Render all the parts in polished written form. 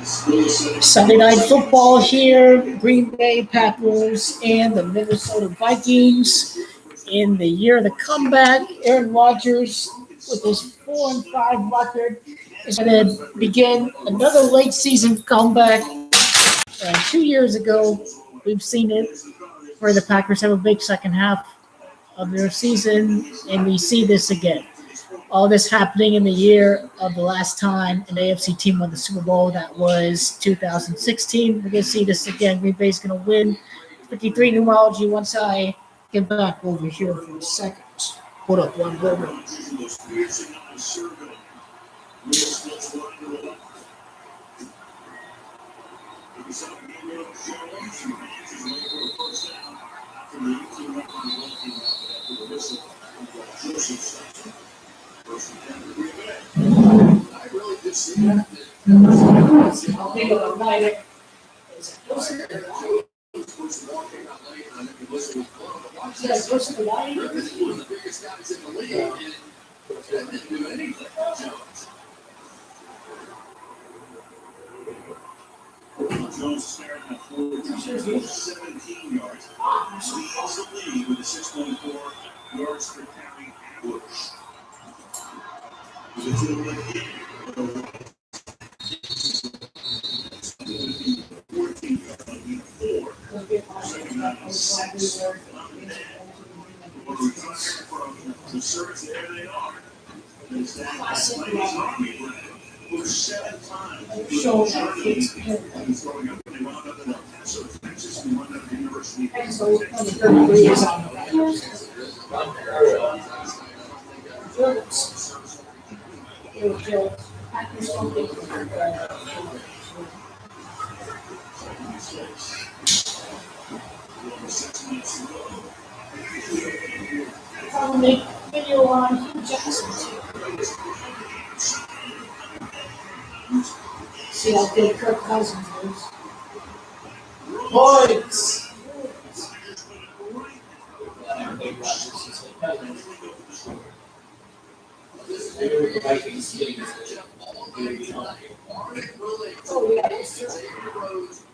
Sunday night football here. Green Bay Packers and the Minnesota Vikings. In the year of the comeback, Aaron Rodgers with his 4-5 record is going to begin another late season comeback. 2 years ago, we've seen it where the Packers have a big second half of their season, and we see this again. All this happening in the year of the last time an AFC team won the Super Bowl. That was 2016. We're going to see this again. Green Bay's going to win 53 numerology once I get back over here for a second. Hold up one moment. Jones staring at 17 yards. He also lead with a 6.4 yards per carry average. The service there they are. Was 7 times. Make video on Hugh Jackson. See how good Kirk Cousins is. Points! Maybe the Vikings getting this. Oh, yeah.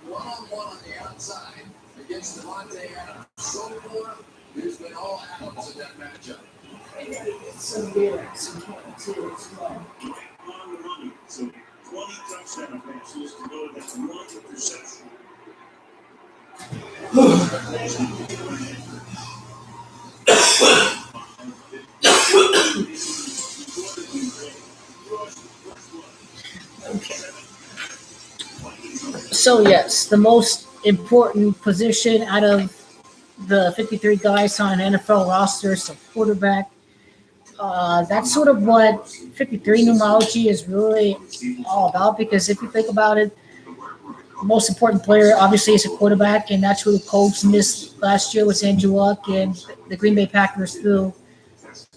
One-on-one on the outside against Devontae Adams. So far, there's been all Adams in that matchup. Some beer, some too as well. On the money. So 20 touchdown passes to go against 1 interception. Okay. So yes, the most important position out of the 53 guys on an NFL roster is the quarterback. That's sort of what 53 numerology is really all about, because if you think about it, the most important player obviously is a quarterback, and that's who the Colts missed last year was Andrew Luck, and the Green Bay Packers through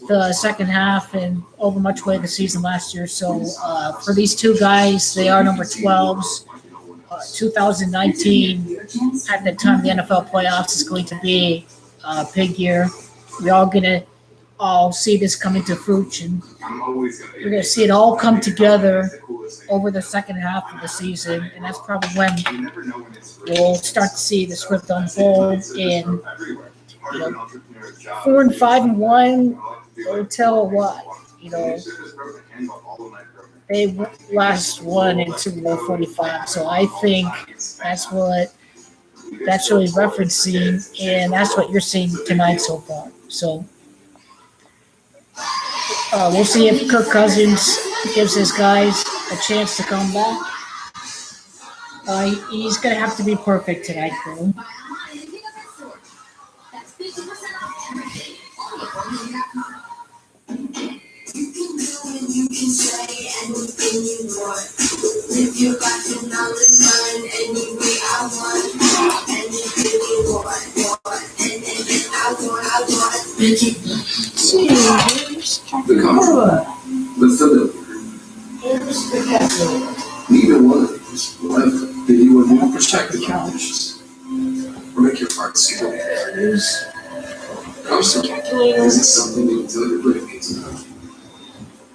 the second half and over much way of the season last year. So for these two guys, they are number 12s. 2019, at the time of the NFL playoffs, is going to be a big year. We're all going to see this come into fruition. We're going to see it all come together over the second half of the season, and that's probably when we'll start to see the script unfold. And 4-5-1 will tell what, they last one in Super Bowl 45. So I think that's what that's really referencing, and that's what you're seeing tonight so far. So we'll see if Kirk Cousins gives his guys a chance to come back. He's going to have to be perfect tonight, though. You can say anything you want. Live your life and I'll live mine any way I want. Anything you want. Anything I want. The comfort, the neither one of these will ever that you would want to protect the couch or make your heart sing. Comfort isn't something you tell your brain needs to know.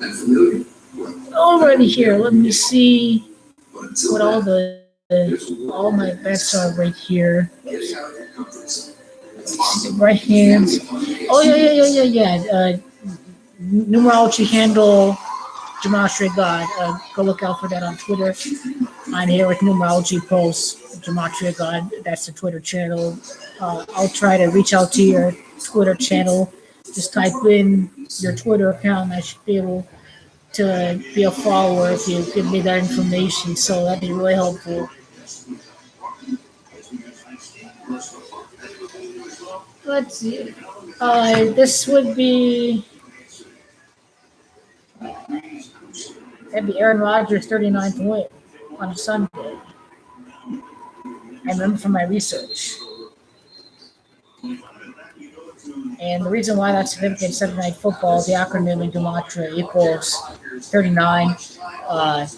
And familiar. Already here, let me see. what all my bets are right here. Right hands. Oh yeah. Numerology handle Gematria God. Go look out for that on Twitter. On here with numerology posts, Gematria God. That's the Twitter channel. I'll try to reach out to your Twitter channel. Just type in your Twitter account. I should be able to be a follower if you give me that information. So that'd be really helpful. Let's see. This would be that'd be Aaron Rodgers' 39th win on a Sunday. I remember from my research. And the reason why that's significant, Sunday Night Football, the acronym in Gematria equals 39.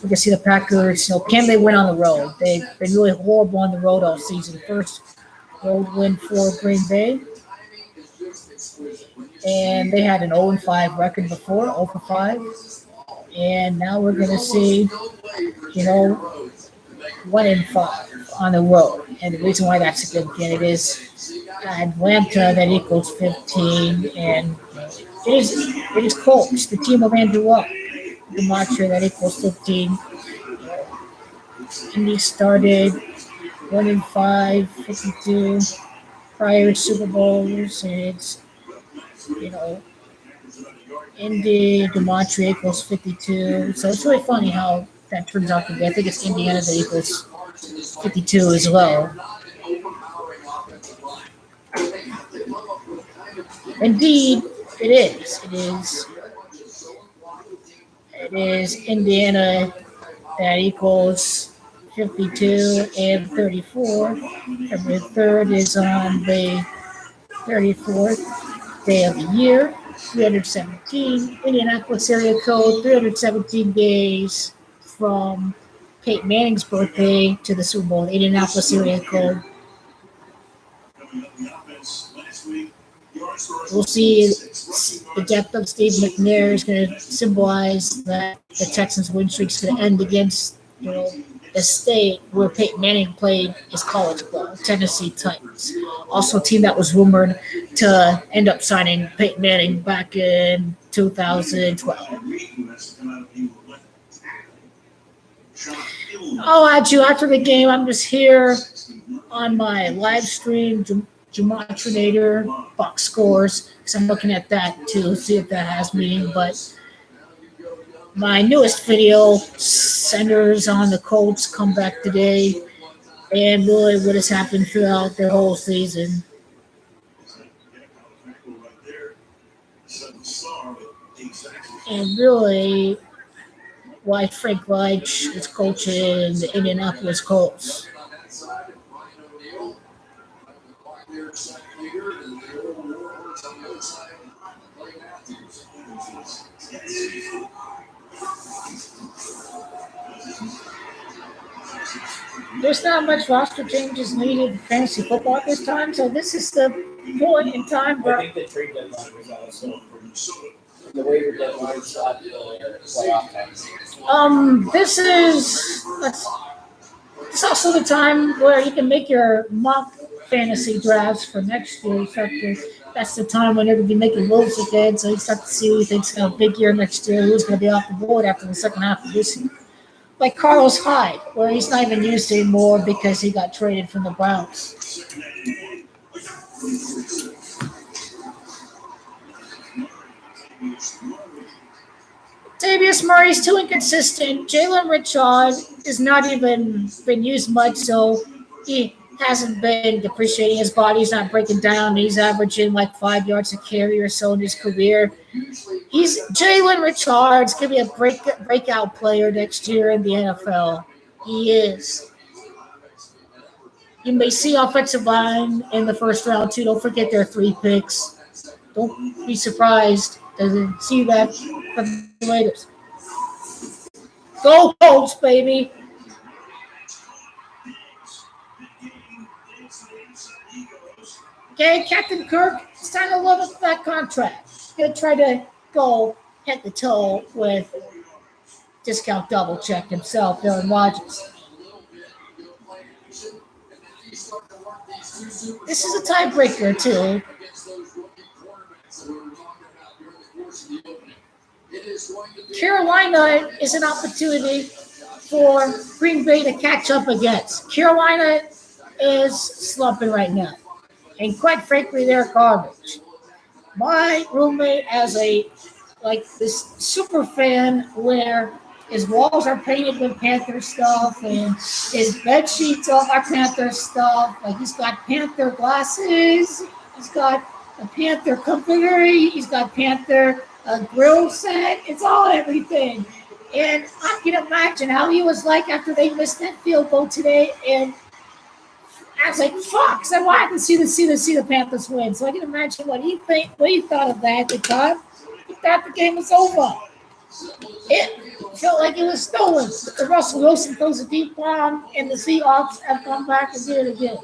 We can see the Packers, can they win on the road? They've been really horrible on the road all season. First road win for Green Bay. And they had an 0-5 record before, 0-5. And now we're going to see, 1-5 on the road. And the reason why that's significant, it is Atlanta that equals 15, and it is Colts, the team of Andrew Luck, the mantra that equals 15. And he started 1-5, 52 prior Super Bowls, and it's Indy, Gematria equals 52. So it's really funny how that turns out to be. I think it's Indiana that equals 52 as well. Indeed, it is. It is Indiana that equals 52 and 34. February 3rd is on the 34th day of the year, 317. Indianapolis area code, 317 days from Peyton Manning's birthday to the Super Bowl. Indianapolis area code. We'll see the depth of Steve McNair is going to symbolize that the Texans' win streak is going to end against, the state where Peyton Manning played his college ball, Tennessee Titans. Also a team that was rumored to end up signing Peyton Manning back in 2012. I'll add you after the game. I'm just here on my live stream, Gematrinator box scores, because I'm looking at that too, see if that has meaning. But my newest video centers on the Colts comeback today and really what has happened throughout their whole season. And really why Frank Reich is coaching the Indianapolis Colts. There's not much roster changes needed in fantasy football at this time, so this is the point in time I where think the trade deadline was also the waiver deadline was not the playoff time. This is it's also the time where you can make your mock fantasy drafts for next year. That's the time when they're going to be making moves again, so you start to see who you think's going to big year next year, who's going to be off the board after the second half of this year. Like Carlos Hyde, where he's not even used anymore because he got traded from the Browns. Tavius Murray's too inconsistent. Jalen Richard has not even been used much, so he hasn't been depreciating his body. He's not breaking down. He's averaging like 5 yards a carry or so in his career. Jalen Richard's going to be a breakout player next year in the NFL. He is. You may see offensive line in the first round, too. Don't forget their 3 picks. Don't be surprised to see that from the Raiders. Go Colts, baby. Okay, Captain Kirk, it's time to live up that contract. He's going to try to go head to toe with discount double check himself, Aaron Rodgers. This is a tiebreaker too. Carolina is an opportunity for Green Bay to catch up against. Carolina is slumping right now. And quite frankly, they're garbage. My roommate has this super fan where his walls are painted with Panther stuff and his bed sheets are Panther stuff. Like he's got Panther glasses, he's got a Panther comforter, he's got Panther grill set. It's all everything. And I can imagine how he was like after they missed that field goal today. And I was like, "Fuck!" So I wanted to see the Panthers win. So I can imagine what he thought of that at the time. He thought the game was over. It felt like it was stolen. The Russell Wilson throws a deep bomb, and the Seahawks have come back and did it again.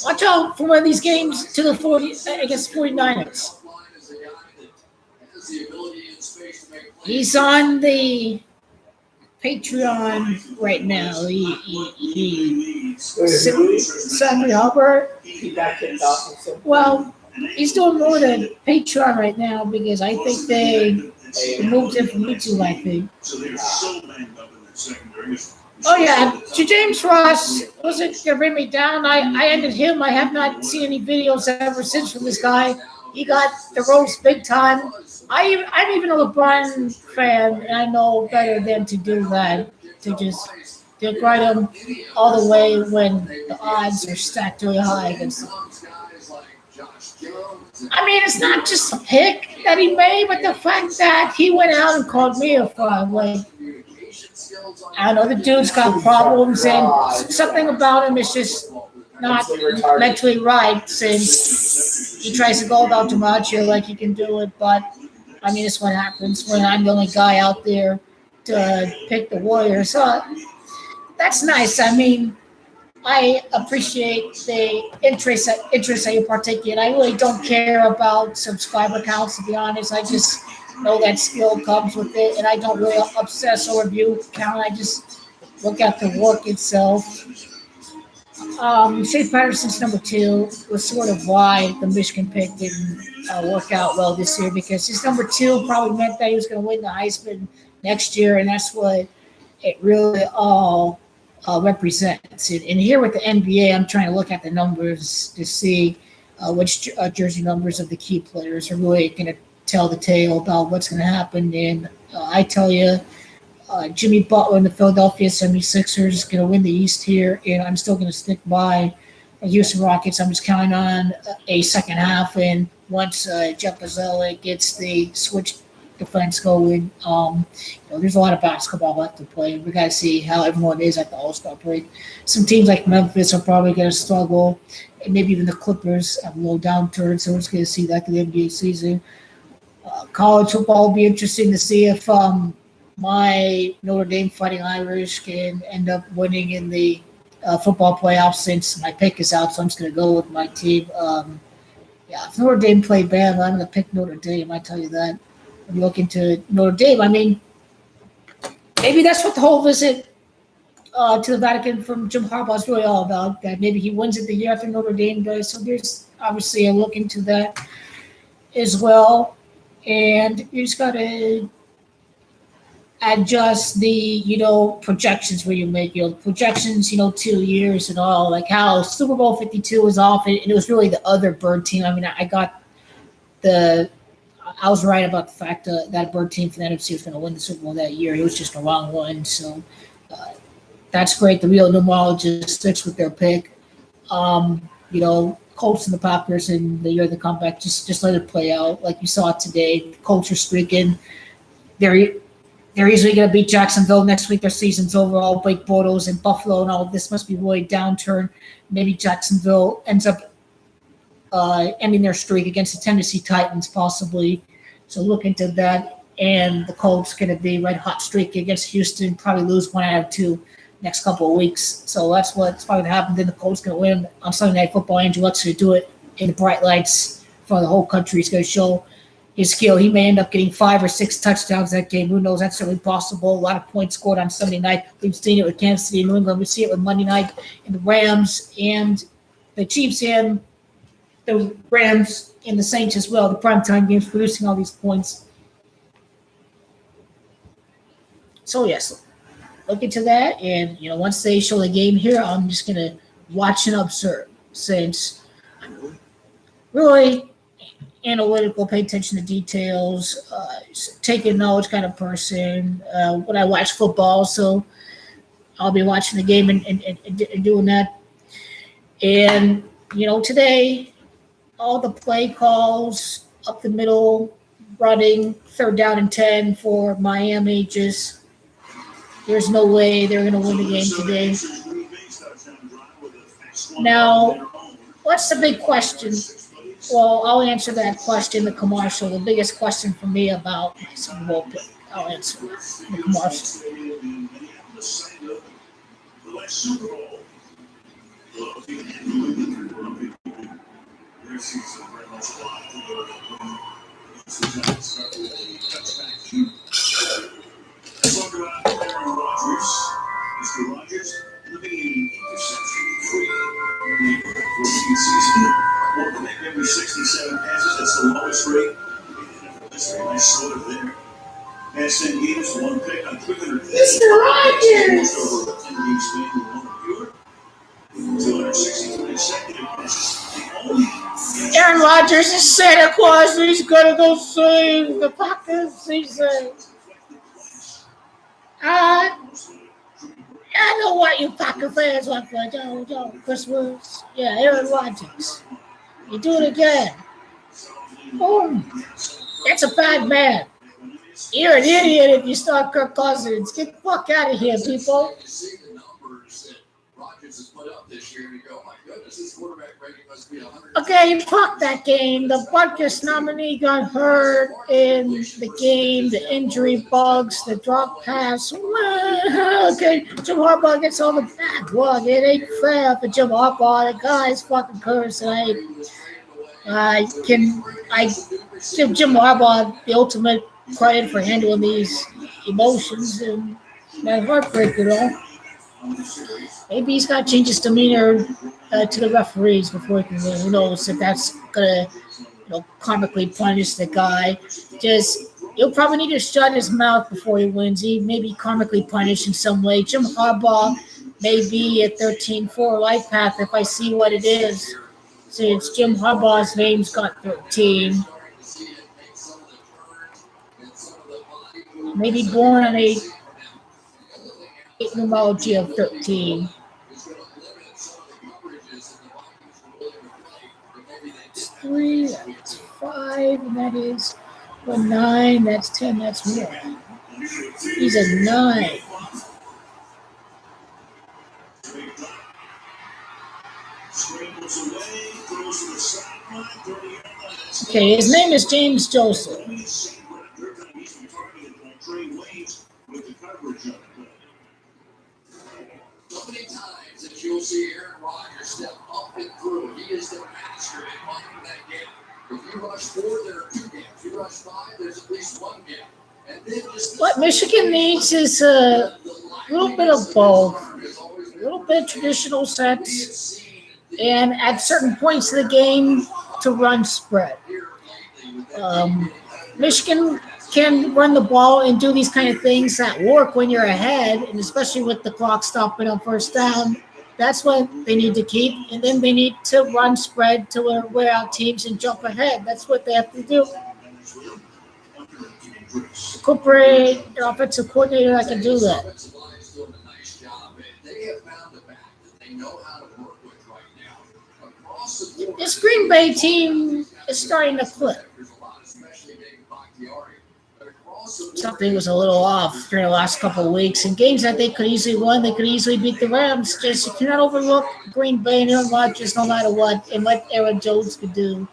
Watch out for one of these games to the 49ers. He's on the Patreon right now. Sammy Hubbard. He got kicked off. Well, he's doing more than Patreon right now because I think they moved him from YouTube, I think. So they're so banged up in that secondary. Oh, yeah. To James Ross wasn't going to bring me down. I ended him. I have not seen any videos ever since from this guy. He got the roast big time. I'm even a LeBron fan, and I know better than to do that, to just dick right him all the way when the odds are stacked really high against him. I mean, it's not just a pick that he made, but the fact that he went out and called me a fraud. Like, I know the dude's got problems, and something about him is just not mentally right since he tries to go about DiMaggio like he can do it. But, I mean, it's what happens when I'm the only guy out there to pick the Warriors. So that's nice. I mean, I appreciate the interest that you partake in. I really don't care about subscriber counts, to be honest. I just know that skill comes with it, and I don't really obsess over view count. I just look at the work itself. Shea Patterson's number 2 was sort of why the Michigan pick didn't work out well this year, because his number 2 probably meant that he was going to win the Heisman next year, and that's what it really all represents. And here with the NBA, I'm trying to look at the numbers to see which jersey numbers of the key players are really going to tell the tale about what's going to happen. And I tell you, Jimmy Butler and the Philadelphia 76ers is going to win the East here, and I'm still going to stick by Houston Rockets. I'm just counting on a second half, and once Jeff Bezos gets the switch defense going, there's a lot of basketball left to play. We got to see how everyone is at the All-Star break. Some teams like Memphis are probably going to struggle, and maybe even the Clippers have a little downturn, so we're just going to see that in the NBA season. College football will be interesting to see if my Notre Dame Fighting Irish can end up winning in the football playoffs, since my pick is out, so I'm just going to go with my team. If Notre Dame play bad, I'm going to pick Notre Dame, I tell you that. When you look into Notre Dame, I mean, maybe that's what the whole visit to the Vatican from Jim Harbaugh is really all about, that maybe he wins it the year after Notre Dame does. So there's obviously a look into that as well. And you just got to adjust the, projections where you make, projections, 2 years and all, like how Super Bowl 52 was off, and it was really the other bird team. I mean, I was right about the fact that bird team for the NFC was going to win the Super Bowl that year. It was just the wrong one. So that's great. The real numerologist sticks with their pick. Colts and the Packers in the year of the comeback, just let it play out. Like you saw today, the Colts are streaking. They're easily going to beat Jacksonville next week. Their season's over. All Blake Bortles and Buffalo and all of this must be really downturn. Maybe Jacksonville ends up ending their streak against the Tennessee Titans possibly. So look into that. And the Colts going to be red hot streak against Houston, probably lose 1 out of 2 next couple of weeks. So that's what's probably going to happen. Then the Colts going to win on Sunday Night Football. Andrew Luck's going to do it in the bright lights for the whole country. He's going to show his skill. He may end up getting 5 or 6 touchdowns that game. Who knows? That's certainly possible. A lot of points scored on Sunday night. We've seen it with Kansas City and New England. We see it with Monday night and the Rams and the Chiefs and the Rams and the Saints as well. The primetime games producing all these points. So, yes, look into that. And, once they show the game here, I'm just going to watch and observe since I'm really analytical, pay attention to details, take a knowledge kind of person. When I watch football, so I'll be watching the game and doing that. And, today, all the play calls up the middle, running, 3rd down and 10 for Miami, there's no way they're going to win the game today. Now, what's the big question? Well, I'll answer that question, the commercial. The biggest question for me about my Super Bowl pick. I'll answer that in the commercial. Talk about Aaron Rodgers. Mr. Rodgers living in interception-free neighborhood for the season. Won't connect every 67 passes. That's the lowest rate in NFL history. Nice slaughter there. Past 10 games, 1 pick on 300. Mr. Rodgers! Over a 10 game span with 1 or fewer. 262 consecutive passes. The only Aaron Rodgers is Santa Claus. He's going to go save the Packers. He said, I know what you Packer fans want for Christmas. Yeah, Aaron Rodgers. You do it again. Boom. That's a bad man. You're an idiot if you start Kirk Cousins. Get the fuck out of here, people. Okay, fuck that game. The Butkus nominee got hurt in the game. The injury bugs, the drop pass. Okay, Jim Harbaugh gets all the bad blood. It ain't fair for Jim Harbaugh. The guy's fucking cursed. I give Jim Harbaugh the ultimate credit for handling these emotions and that heartbreak at all. Maybe he's got to change his demeanor to the referees before he can win. Who knows if that's gonna, karmically punish the guy. He'll probably need to shut his mouth before he wins. He may be karmically punished in some way. Jim Harbaugh may be a 13-4 life path if I see what it is. Since Jim Harbaugh's name's got 13. Maybe born on a numerology of 13. That's 3, that's 5, and that is 9, that's 10, that's 1. He's a 9. Okay, his name is James Joseph. So many times that you'll see Aaron Rodgers step up and through. He is the master at finding that gap. If you rush 4, there are 2 gaps. If you rush 5, there's at least 1 gap. And then just what Michigan needs is a little bit of both. A little bit of traditional sets, and at certain points of the game to run spread. Michigan can run the ball and do these kind of things that work when you're ahead, and especially with the clock stopping on 1st down. That's what they need to keep, and then they need to run spread to wear out teams and jump ahead. That's what they have to do. Incorporate an offensive coordinator that can do that. This Green Bay team is starting to click. Something was a little off during the last couple of weeks. In games that they could easily win, they could easily beat the Rams. Just you cannot overlook Green Bay and Aaron Rodgers no matter what, and what Aaron Jones could do.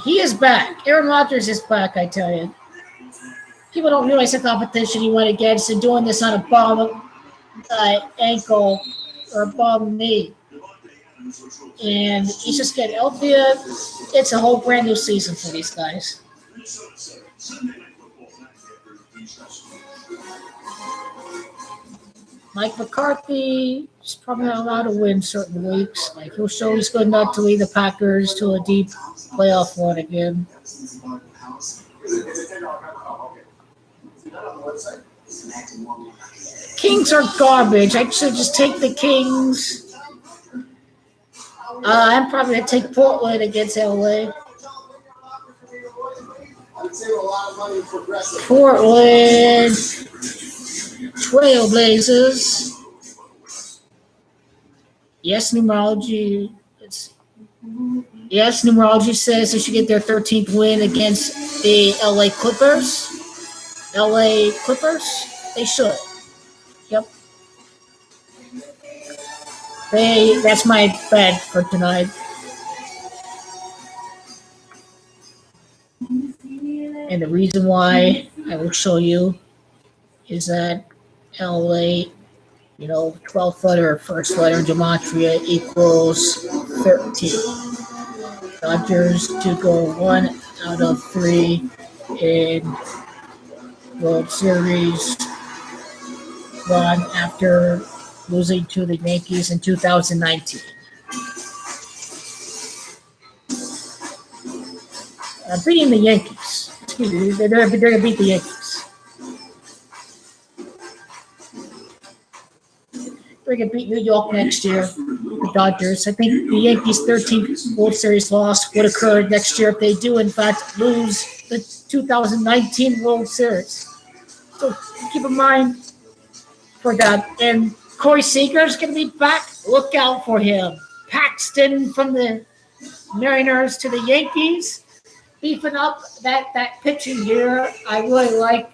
He is back. Aaron Rodgers is back, I tell you. People don't realize the competition he went against and doing this on a bum ankle or a bum knee. and he's just getting healthier. It's a whole brand new season for these guys. Mike McCarthy is probably not allowed to win certain weeks. Like he'll show he's good enough to lead the Packers to a deep playoff run again. Kings are garbage. I should just take the Kings. I'm probably gonna take Portland against LA. Portland Trailblazers. Yes, numerology. Yes, numerology says they should get their 13th win against the LA Clippers. LA Clippers. They should. Yep. That's my bet for tonight. And the reason why I will show you is that LA, 12th letter, first letter in gematria equals 13. Rodgers to go 1 out of 3 in World Series run after losing to the Yankees in 2019. Beating the Yankees. Excuse me, they're going to beat the Yankees. They're going to beat New York next year, the Dodgers. I think the Yankees' 13th World Series loss would occur next year if they do, in fact, lose the 2019 World Series. So keep in mind for that. And Corey Seager's going to be back. Look out for him. Paxton from the Mariners to the Yankees. Beefing up that pitching here. I really like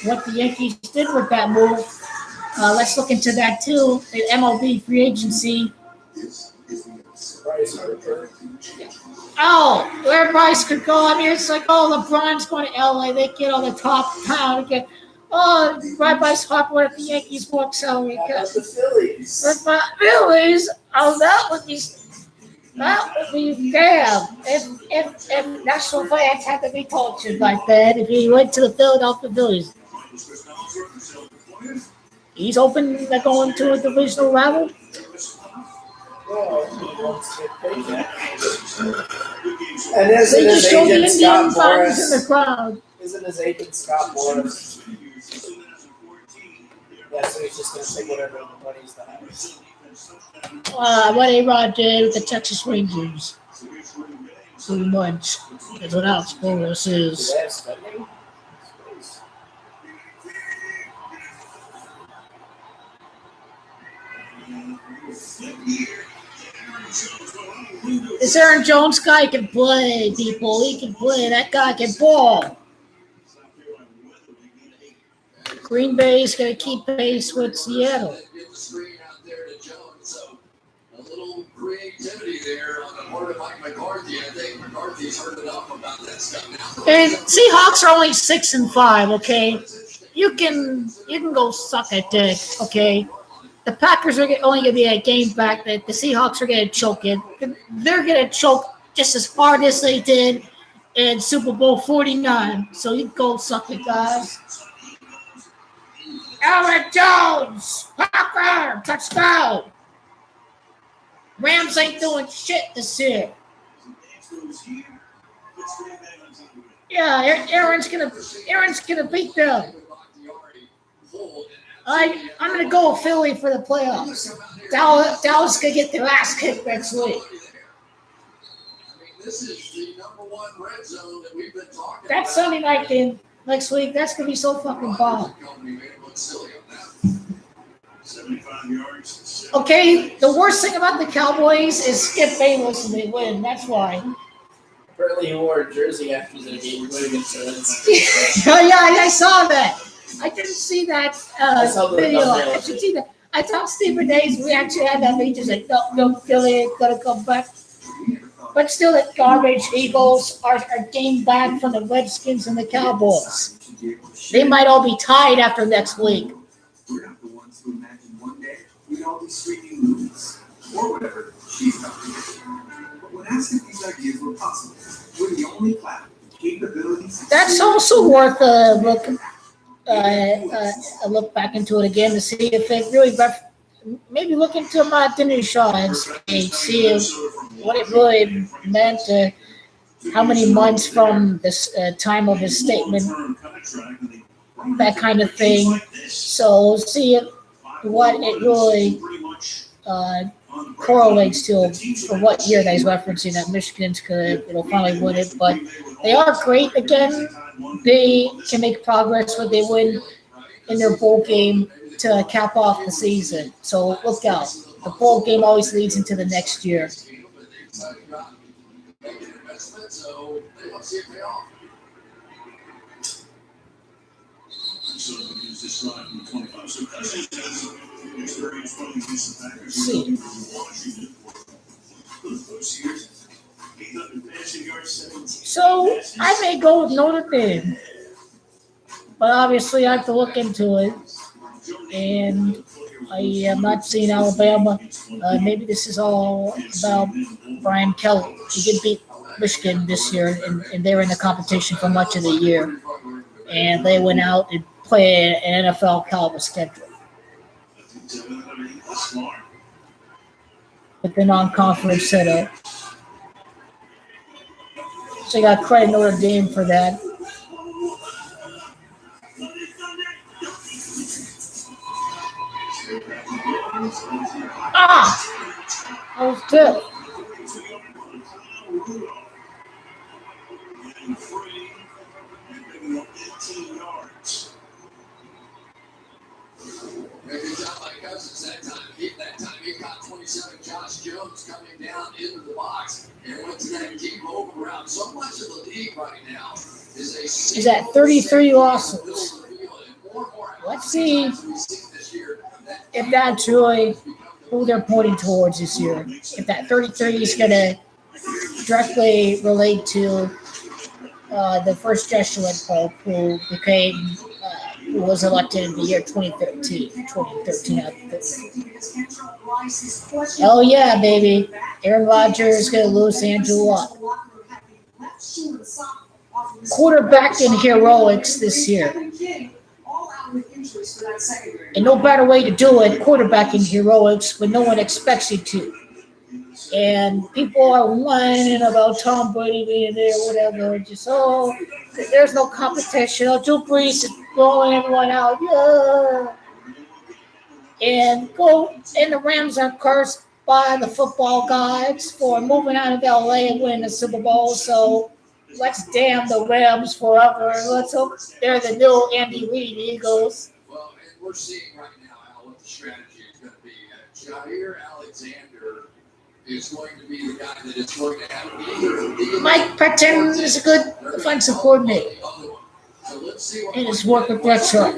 what the Yankees did with that move. Let's look into that too. The MLB free agency. Oh, where Bryce could go. I mean, it's like, LeBron's going to LA. They get on the top town. Bryce Harper with the Yankees won't salary cut. The Phillies. But the Phillies, that would be damn. If national fans had to be tortured like that, if he went to the Philadelphia Phillies. He's open to going to a divisional rival. And isn't his agent Scott Morris in the Morris? crowd? Isn't his agent Scott Morris? Yeah, so he's just going to take whatever the money's the highest. What A-Rod did with the Texas Rangers. Pretty much. That's what Alex Boros is. Do they have spending? This Aaron Jones guy can play, people. He can play. That guy can ball. Green Bay is going to keep pace with Seattle. A little creativity there on the part of Mike McCarthy. I think McCarthy's heard enough about that stuff now. And Seahawks are only 6-5. Okay, you can go suck a dick. Okay, the Packers are only going to be a game back. That the Seahawks are going to choke it. They're going to choke just as hard as they did in Super Bowl 49. So you go suck it, guys. Aaron Jones, Parker, touchdown. Rams ain't doing shit this year. Yeah, Aaron's gonna beat them. I'm gonna go with Philly for the playoffs. Dallas gonna get their ass kicked next week. This is the number one red zone that we've been talking That Sunday night game next week, that's gonna be so fucking bomb. 75 yards. Okay, the worst thing about the Cowboys is Skip Bayless and they win. That's why. Apparently he wore a jersey after the game against the Reds. Oh yeah, I saw that. I didn't see that saw the video. thumbnail. I should see that. I thought Stephen A's reaction had that. He just like, no, Philly ain't gonna come back. But still, the garbage Eagles are game back from the Redskins and the Cowboys. They might all be tied after next week. We're not the ones who imagined one day we'd all be screaming movies or whatever She's not here. But when asked if these ideas were possible, we're the only platform with capabilities. That's also worth a look back into it again to see if it really maybe look into Martin Shaw's page, see what it really meant, how many months from this time of his statement, that kind of thing. So see what it really correlates to for what year that he's referencing that Michigan's it'll finally win it. But they are great again. They can make progress when they win in their bowl game to cap off the season. So look out. The bowl game always leads into the next year. So we use this slide from 25. So Cousins has experience running against the Packers. See. Washington for those years. 800 passing yards, 17. So I may go with Notre Dame, but obviously I have to look into it. And I am not seeing Alabama. Maybe this is all about Brian Kelly. He did beat Michigan this year, and they were in the competition for much of the year. And they went out and played an NFL caliber schedule. With the non-conference setup. So you got credit Notre Dame for that. That was good. Good job by Cousins that time. He caught 27. Josh Jones coming down into the box and went to that deep open route. So much of the league right now is at 33 losses. Let's see if that's really who they're pointing towards this year. If that 33 is going to directly relate to the first Jesuit Pope who was elected in the year 2013. Oh yeah, baby. Aaron Rodgers is going to lose Andrew Luck. Quarterback in heroics this year. And no better way to do it, quarterbacking heroics, when no one expects you to. And people are whining about Tom Brady being there, whatever. Just, there's no competition. Drew Brees is blowing everyone out. Yeah. And the Rams are cursed by the football gods for moving out of LA and winning the Super Bowl. So let's damn the Rams forever. Let's hope they're the new Andy Reid Eagles. Well, and we're seeing right now, Al, what the strategy is going to be. Jair Alexander is going to be the guy that is going to have either. Mike Patton is a good offensive coordinator. And his work with Brett Sharp.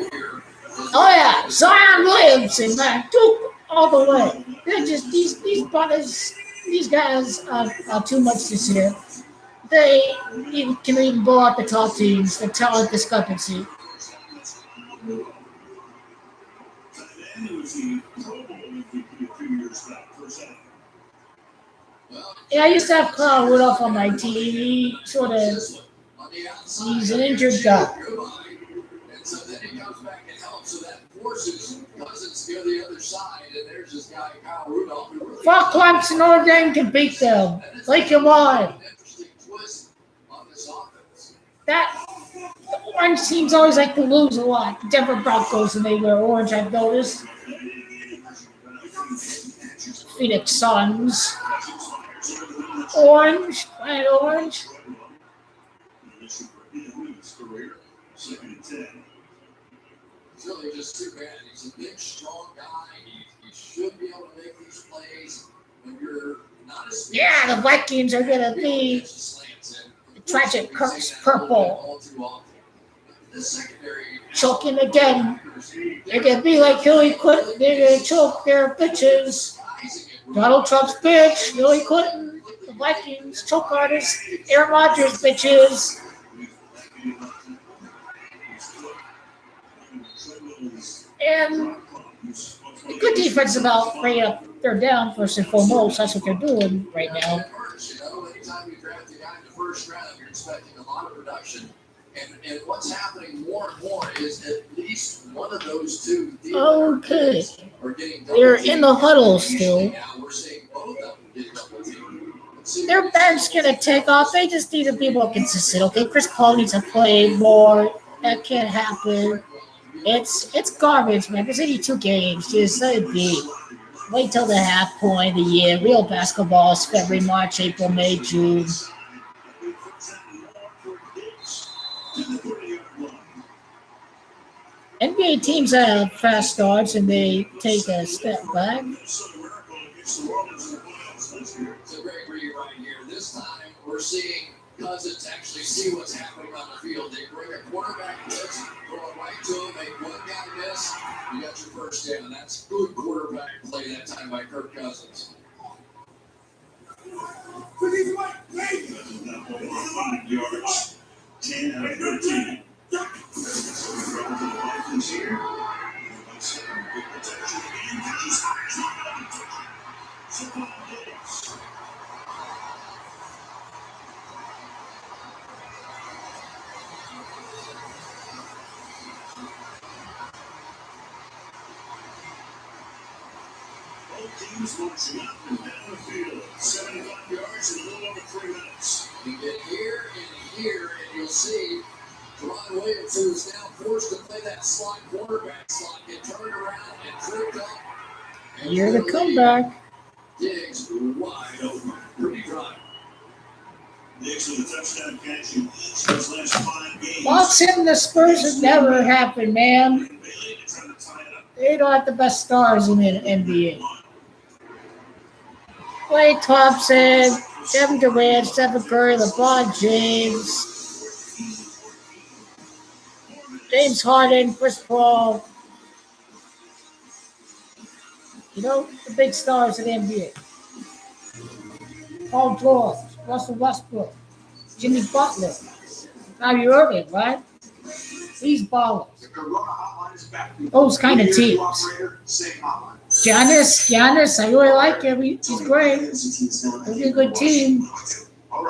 Oh yeah, Zion Williamson, man, Duke all the way. They're just these brothers. These guys are too much this year. They can even blow out the top teams. The talent discrepancy. Yeah, I used to have Kyle Rudolph on my team. He he's an injured guy. And so then he comes back and helps. So that forces Cousins to go the other side. And there's this guy, Kyle Rudolph. Fuck Clemson, Notre Dame can beat them. Like him on. Interesting twist on this offense. That orange teams always like to lose a lot. Denver Broncos and they wear orange, I've noticed. Phoenix Suns. Orange, planet orange. It's really just too bad. He's a big, strong guy. He should be able to make these plays when you're not as. Yeah, the Vikings are going to be the tragic curse purple. Choking again. They're going to be like Hillary Clinton. They're going to choke their bitches. Donald Trump's bitch, Hillary Clinton, the Vikings, choke artists, Aaron Rodgers bitches. And A good defense is about bringing up third down first and foremost. That's what they're doing right now. That hurts, anytime you draft a guy in the first round, you're expecting a lot of production. And what's happening more and more is at least one of those two Okay. are getting They're in the huddle still. Now we're seeing both of them get double teamed. Their bench gonna take off. They just need to be more consistent. Okay, Chris Paul needs to play more. That can't happen. It's garbage, man. There's 82 games. Just let it be. Wait till the half point of the year. Real basketball is February, March, April, May, June. NBA teams have fast starts and they take a step back. It's a great read right here. This time we're seeing Cousins actually see what's happening on the field. They bring a quarterback blitz, throw it right to him, make one guy miss. You got your first down. That's good quarterback play that time by Kirk Cousins. 5 yards, 10 out of 13. Both teams marching up and down the field. 75 yards in a little over 3 minutes. You get here and here, and you'll see Ron Williams, who is now forced to play that slot quarterback slot, get turned around and tripped up. Here's the comeback. Diggs wide open. Pretty dry. Diggs with a touchdown catch in each of his last 5 games. Lots in the Spurs has never happened, man. Bailey to try to tie it up. They don't have the best stars in the NBA. Klay Thompson, Kevin Durant, Stephen Curry, LeBron James, James Harden, Chris Paul. You know, the big stars in the NBA. Paul George, Russell Westbrook, Jimmy Butler, Kyrie Irving, right? These ballers. Those kind of teams. Giannis, I really like him. He's great. He's a good team.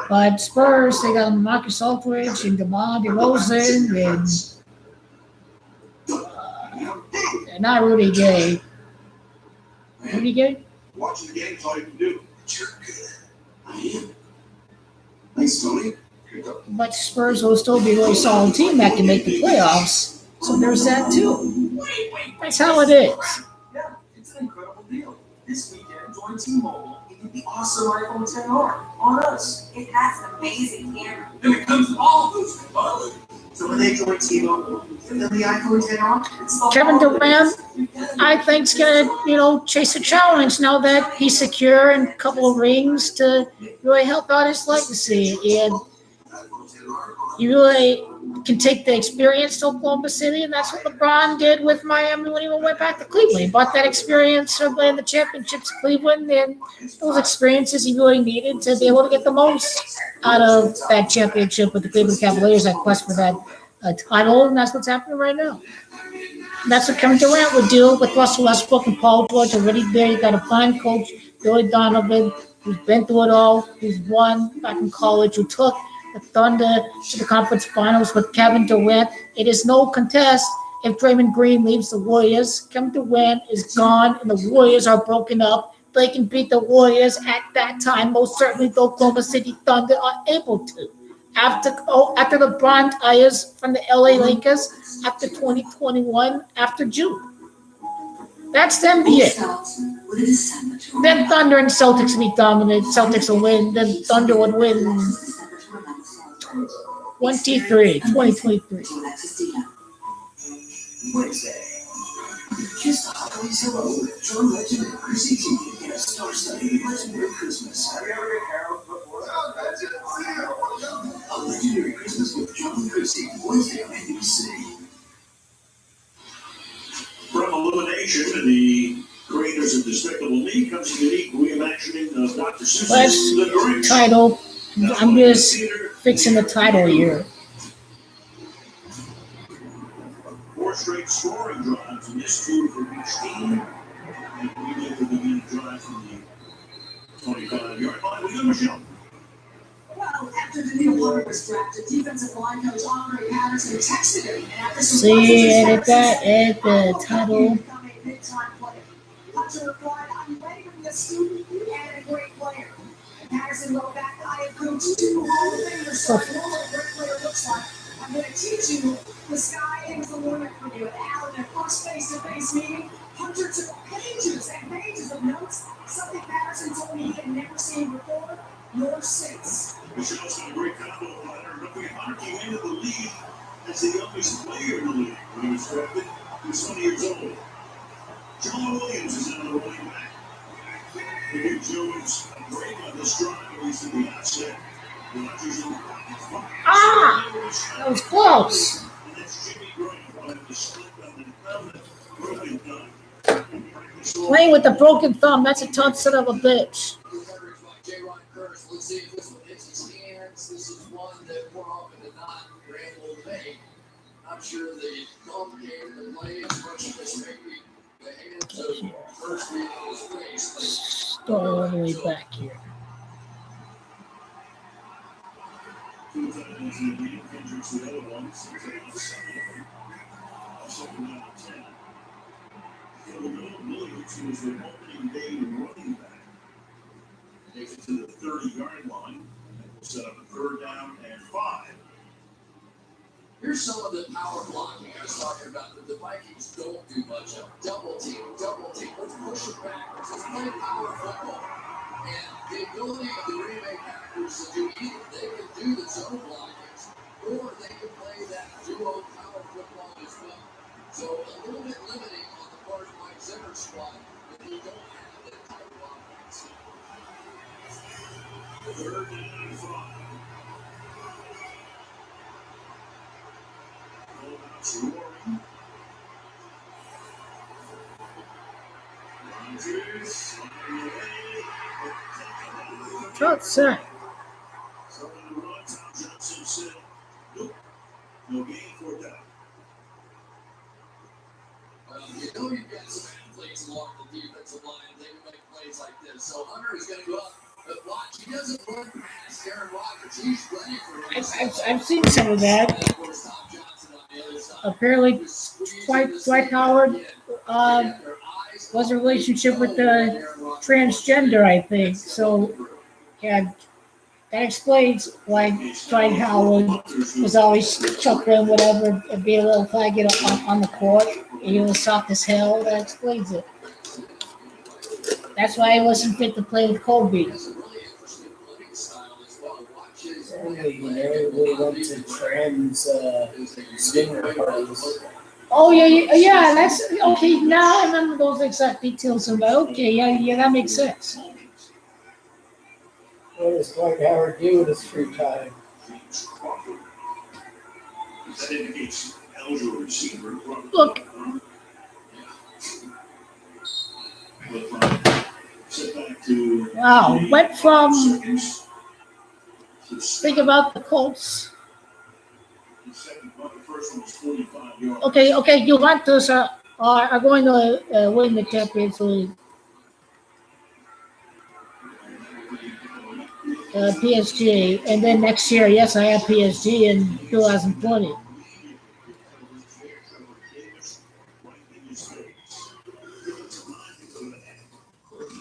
But Spurs, they got Marcus Aldridge and DeMar DeRozan and not Rudy Gay. Rudy Gay? Watching the game's all you can do. But you're good. I am. Thanks, Tony. But Spurs will still be a really solid team that can make the playoffs. So there's that too. That's how it is. Yeah, it's an incredible deal. This weekend, join T-Mobile and get the awesome iPhone XR on us. It has an amazing camera. And it comes with all those components. So when they join T-Mobile, and then the iPhone XR, Kevin Durant, I think, is going to, chase a challenge now that he's secure and a couple of rings to really help out his legacy. And he really can take the experience to Oklahoma City, and that's what LeBron did with Miami when he went back to Cleveland. He brought that experience from playing the championships in Cleveland, and those experiences he really needed to be able to get the most out of that championship with the Cleveland Cavaliers, that quest for that title, and that's what's happening right now. And that's what Kevin Durant would do with Russell Westbrook and Paul George already there. You got a fine coach, Billy Donovan, who's been through it all, who's won back in college, who took the Thunder to the conference finals with Kevin Durant. It is no contest if Draymond Green leaves the Warriors. Kevin Durant is gone and the Warriors are broken up. They can beat the Warriors at that time. Most certainly the Oklahoma City Thunder are able to. After LeBron retires from the LA Lakers, after 2021, after June. That's the NBA. Then Thunder and Celtics will be dominant. Celtics will win. Then Thunder would win 2023. Wednesday. Kiss the holidays hello with John Legend and Chrissy T. in a star-studded legendary Christmas. Have you ever been caroled before? A legendary Christmas with John and Chrissy, Wednesday on NBC. From Illumination, the creators of Despicable Me, comes a unique reimagining of Dr. Seuss's The Grinch. Title. I'm just fixing the title here. 4 straight scoring drives, missed 2 for each team. Immediately to begin a drive from the 25-yard line. We go, Michelle. Well, after Daniil Hunter was drafted, defensive line coach Andre Patterson texted him, and after some See, edit questions, that, edit the title. become a big-time player. Hunter replied, "I'm ready to be a student and a great player." And Patterson wrote back, "I have coached 2 Hall of Famers, so I know what a great player looks like. I'm going to teach you. The sky is the limit for you." And Allen, their first face-to-face meeting, Hunter took pages and pages of notes, something Patterson told me he had never seen before nor since. Michelle's got a great combo platter. Don't forget, Hunter came into the league as the youngest player in the league when he was drafted. He was 20 years old. John Williams is now the running back. The big Jones break on this drive, at least at the outset. Rodgers in the pocket. That was close. And that's Jimmy Graham running the split on the helmet. Broken thumb. Playing with the broken thumb, that's a tough son of a bitch. Let's see if this one hits his hands. This is one that more often than not, Grant will make. I'm sure the thumb came to play as much as maybe the hands of first read on his face. Start all the way back here. 2 times in the game. Kendrick's the other one. 6 out of 7. Second down and 10. Williams, who was their opening day running back, takes it to the 30-yard line. And we'll set up a 3rd down and 5. Here's some of the power blocking I was talking about that the Vikings don't do much of. Double team, let's push it back. Let's play power football. And the ability of the Green Bay Packers to do either, they can do the zone blockings, or they can play that duo power football as well. So a little bit limiting on the part of Mike Zimmer's squad if you don't have that type of offense. 3rd down and 5. Roaring. Rodgers on the way. Short set. So in the run, Tom Johnson said, nope, no gain for that. You know you've got some athletes along the defensive line. They can make plays like this. So Hunter is going to go up. But watch, he doesn't run past Aaron Rodgers. He's ready for him. I've seen some of that. And of course, Tom Johnson on the other side. Apparently, Dwight Howard was a relationship with the transgender, I think. So, yeah, that explains why Dwight Howard was always chuckling, whatever, and being a little faggot on the court. He was soft as hell. That explains it. That's why he wasn't fit to play with Kobe. Only we went to trans swinger parties. Oh yeah. That's okay. Now I remember those exact details of that. Okay, yeah, that makes sense. What does Dwight Howard do with his free time? James Crawford. That indicates eligible receiver. Look. Set back to Wow, went from seconds. think about the Colts. The second one, the first one was 45 yards. Okay, Juventus are going to win the Champions League. PSG, and then next year, yes, I have PSG in 2020.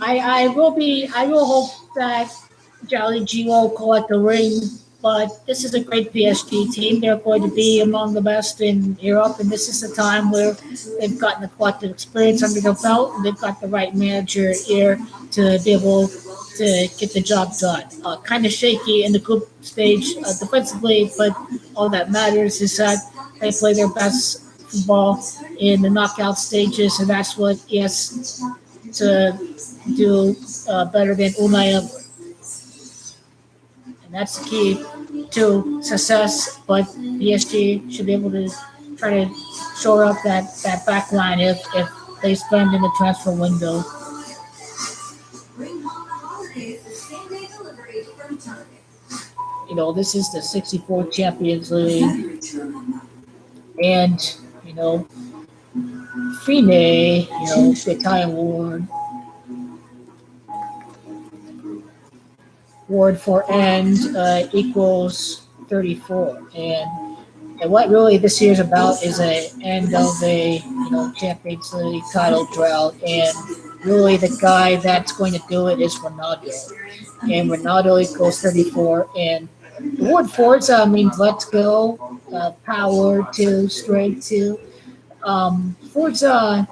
I will hope that Jolly G will collect a ring, but this is a great PSG team. They're going to be among the best in Europe, and this is the time where they've gotten the collective experience under their belt, and they've got the right manager here to be able to get the job done. Kind of shaky in the group stage defensively, but all that matters is that they play their best football in the knockout stages, and that's what he has to do better than Unai Emery. And that's the key to success, but PSG should be able to try to shore up that back line if they spend in the transfer window. You know, this is the 64th Champions League, and, you know, Fine, the Italian word for end equals 34. And what really this year's about is a end of a Champions League title drought, and really the guy that's going to do it is Ronaldo. And Ronaldo equals 34, and the word Forza means let's go, power to, strength to. Forza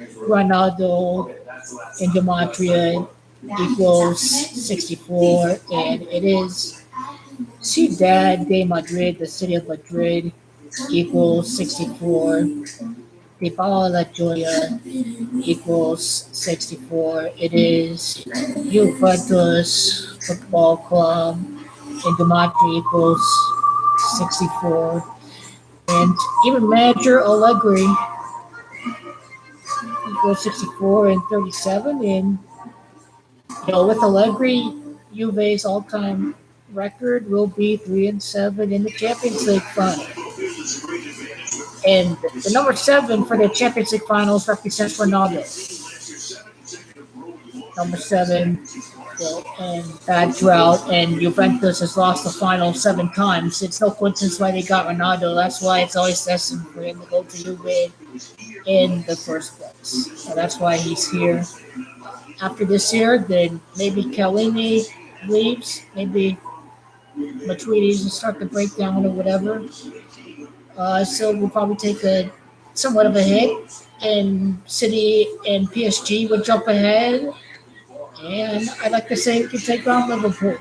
Ronaldo and Gematria equals 64, and it is Ciudad de Madrid, the city of Madrid, equals 64. De Paula La Joya equals 64. It is Juventus Football Club, and Gematria equals 64. And even manager Allegri equals 64 and 37. And with Allegri, Juve's all-time record will be 3-7 in the Champions League final. And the number 7 for the Champions League finals represents Ronaldo. Number 7, and bad drought, and Juventus has lost the final 7 times. It's no coincidence why they got Ronaldo. That's why it's always destined for him to go to Juve in the first place. So that's why he's here. After this year, then maybe Chiellini leaves, maybe Matuidi's will start to break down or whatever. So we'll probably take a somewhat of a hit, and City and PSG would jump ahead. And I'd like to say we can take on Liverpool.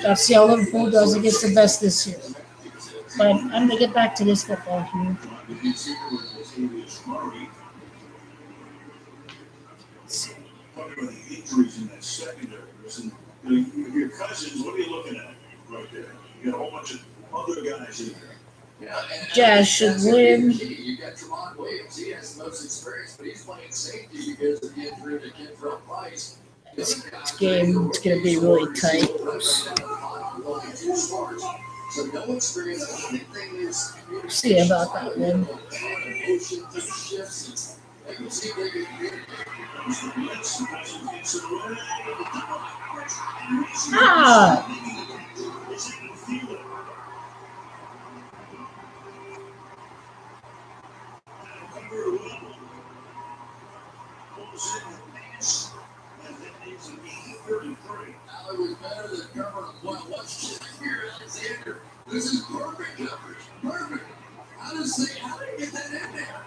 Let's see how Liverpool does against the best this year. But I'm going to get back to this football here. Talking about the injuries in that secondary. Your Cousins, what are you looking at right there? You got a whole bunch of other guys in there. Jazz should win. You got Tremont Williams. He has the most experience, but he's playing safety because of the injury to Kentrell Price. This game is going to be really tight. So no experience. Anything is See about that one. Ah! Allie was better than covering what's here, Alexander. This is perfect coverage. Perfect. How did he get that in there?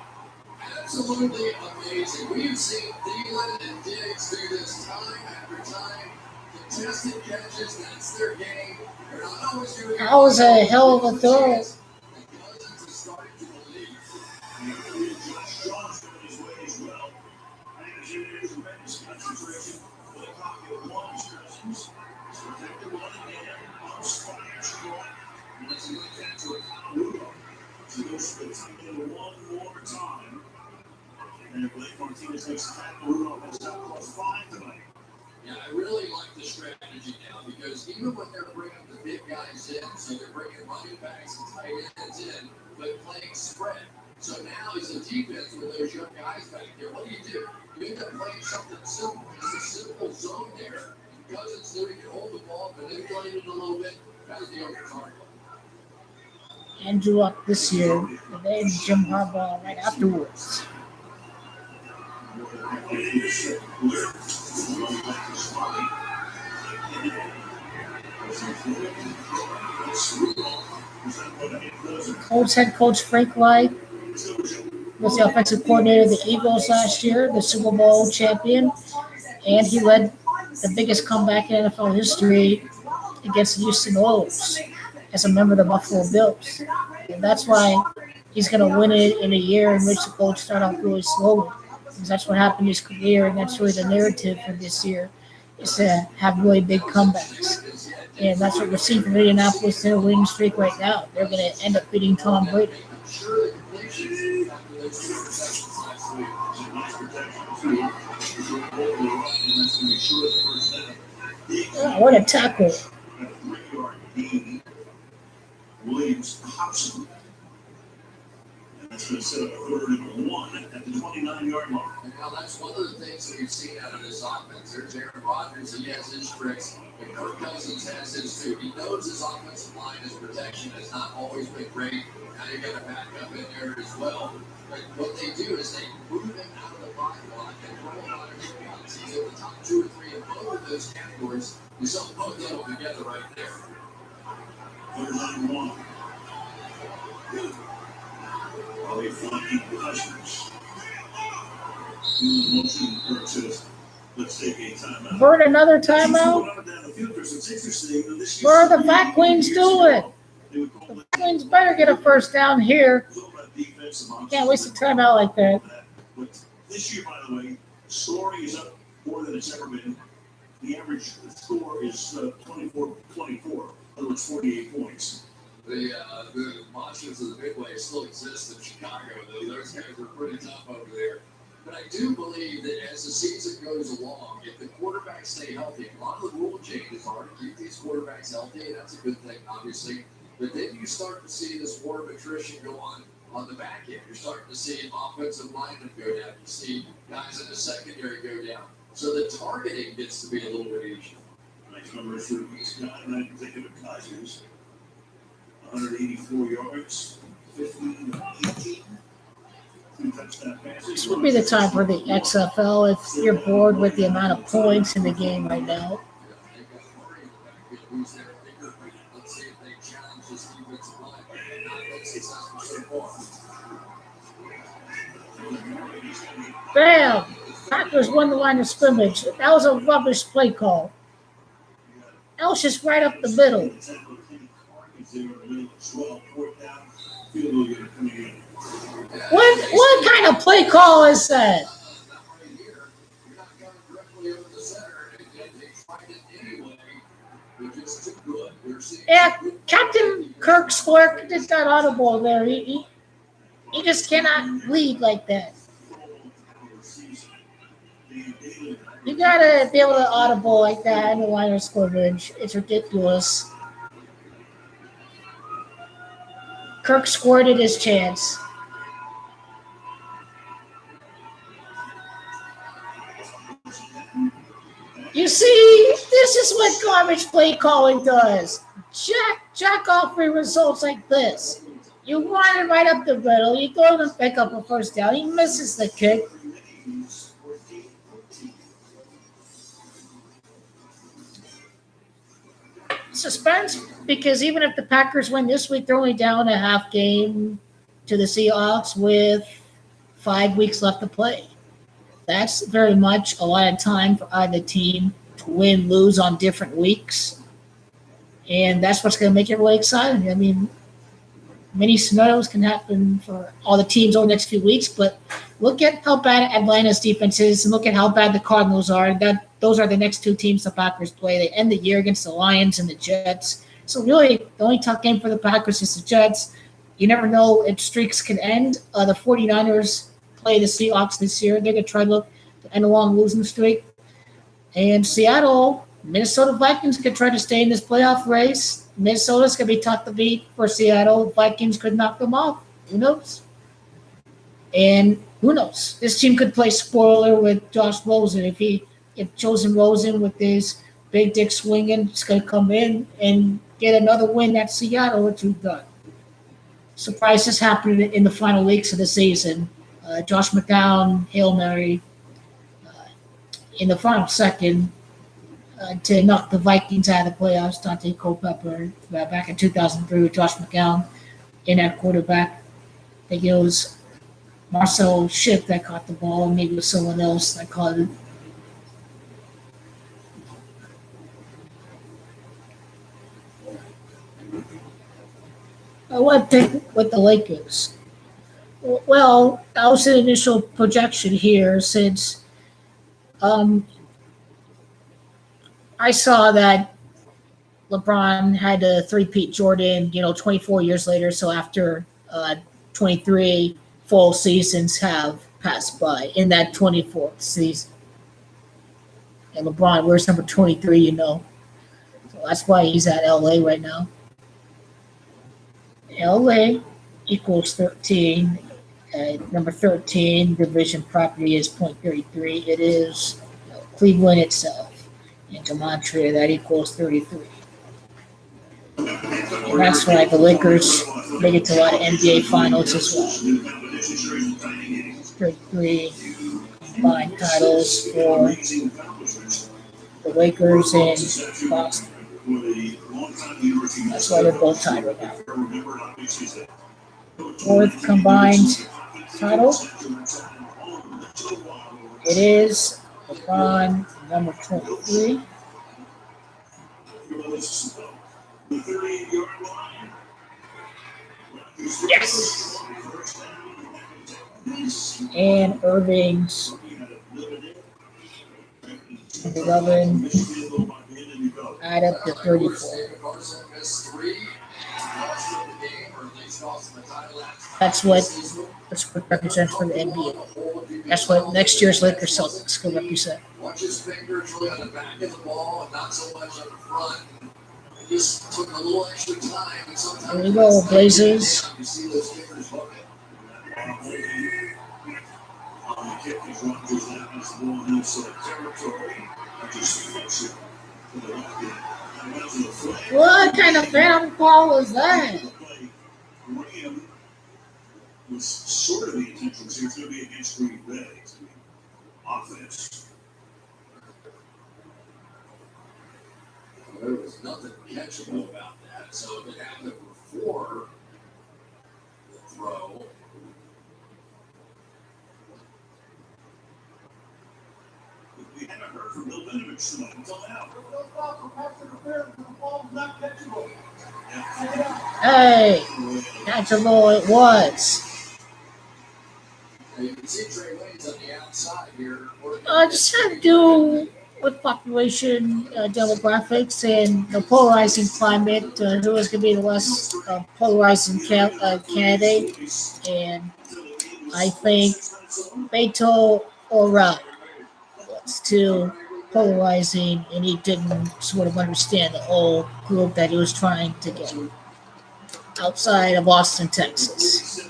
Absolutely amazing. We've seen Thielen and Diggs do this time after time. Contested catches, that's their game. They're not always doing it. That was a hell of a throw. The Cousins are starting to believe. John's coming his way as well. I think there's a tremendous concentration for the copy of Long's Cousins. He's protected one hand, on fire strong, and let's look at to a Rudolph. So goes for the time one more time. And if Blake Martinez makes a tackle, Rudolph has now crossed 5 tonight. Yeah, I really like the strategy now because even when they're bringing the big guys in, so they're bringing running backs and tight ends in, but playing spread. So now as a defense with those young guys back there, what do? You end up playing something simple, just a simple zone there. Cousins knew he could hold the ball, manipulate it a little bit. That was the other target. Andrew Luck this year, and then Jim Harbaugh right afterwards. Colts head coach Frank Reich was the offensive coordinator of the Eagles last year, the Super Bowl champion, and he led the biggest comeback in NFL history against the Houston Oilers as a member of the Buffalo Bills. And that's why he's going to win it in a year in which the Colts start off really slowly. Because that's what happened in his career, and that's really the narrative for this year, is to have really big comebacks. And that's what we're seeing from Indianapolis in a winning streak right now. They're going to end up beating Tom Brady. Oh, what a tackle. Williams pops him. And That's going to set up 3rd and 1 at the 29-yard line. And now that's one of the things that we've seen out of this offense. There's Aaron Rodgers, he has his tricks, and Kirk Cousins has his too. He knows his offensive line, his protection has not always been great. Now you got a backup in there as well. But what they do is they move him out of the pocket block and throw him out of his routes. He's in the top 2 or 3 in both of those categories. You saw both of them together right there. 3rd and 1. While they flanking Rodgers. Motion, Kirk says, let's take a timeout. Bird, another timeout? What are the Vikings doing? The Vikings better get a first down here. You can't waste a timeout like that. This year, by the way, scoring is up more than it's ever been. The average score is 24-24. In other words, 48 points. The monsters of the Midway still exist in Chicago, though. Those guys are pretty tough over there. But I do believe that as the season goes along, if the quarterbacks stay healthy, a lot of the rule changes are to keep these quarterbacks healthy, and that's a good thing, obviously. But then you start to see this war of attrition go on the back end. You're starting to see offensive linemen go down. You see guys in the secondary go down. So the targeting gets to be a little bit easier. Nice numbers for this guy, and I think of the Kaiser's. 184 yards, 15 18. This would be the time for the XFL if you're bored with the amount of points in the game right now. Bam! Packers won the line of scrimmage. That was a rubbish play call. That was just right up the middle. What kind of play call is that? Yeah, Captain Kirk Squirk just got audible there. He just cannot lead like that. You gotta be able to audible like that in the line of scrimmage. It's ridiculous. Kirk squirted his chance. You see, this is what garbage play calling does. Jack off for results like this. You want it right up the middle. You throw him pick up a first down. He misses the kick. Suspense, because even if the Packers win this week, they're only down a half game to the Seahawks with 5 weeks left to play. That's very much a lot of time for either team to win, lose on different weeks. And that's what's going to make it really exciting. I mean, many scenarios can happen for all the teams over the next few weeks, but look at how bad Atlanta's defense is and look at how bad the Cardinals are. Those are the next 2 teams the Packers play. They end the year against the Lions and the Jets. So really, the only tough game for the Packers is the Jets. You never know if streaks can end. The 49ers play the Seahawks this year. They're going to try to end a long losing streak. And Seattle, Minnesota Vikings could try to stay in this playoff race. Minnesota's going to be tough to beat for Seattle. Vikings could knock them off. Who knows? And who knows? This team could play spoiler with Josh Rosen. If Chosen Rosen with his big dick swinging is going to come in and get another win at Seattle, it's done. Surprises happened in the final weeks of the season. Josh McCown, Hail Mary, in the final second to knock the Vikings out of the playoffs. Dante Culpepper back in 2003 with Josh McCown in at quarterback. I think it was Marcel Schiff that caught the ball, and maybe it was someone else that caught it. I want to pick with the Lakers. Well, that was an initial projection here since I saw that LeBron had a three-peat Jordan, 24 years later. So after 23 full seasons have passed by in that 24th season. And LeBron, where's number 23, So that's why he's at LA right now. LA equals 13. Number 13, division property is .33. It is Cleveland itself. And Gematria, that equals 33. And that's why the Lakers make it to a lot of NBA finals as well. 33 combined titles for the Lakers and Boston. That's why they're both tied right now. Fourth combined title. It is LeBron, number 23. Yes! And Irving's 11, add up to 34. That's what represents for the NBA. That's what next year's Lakers Celtics will represent. Watch his fingers really on the back of the ball and not so much on the front. It just took a little extra time. And sometimes there you go, Blazers. you see those fingers hook it. What kind of phantom call was that? Was sort of the intention. So it's going to be against Green Bay. It's going to be offense. There was nothing catchable about that. So if it happened before the throw, We haven't heard from Bill Benovich tonight until now. Hey, catchable it was. you can see Trey Wayne's on the outside here. Just had to do with population demographics and the polarizing climate. Who is going to be the less polarizing candidate? And I think Beto O'Rourke was too polarizing, and he didn't sort of understand the whole group that he was trying to get outside of Austin, Texas.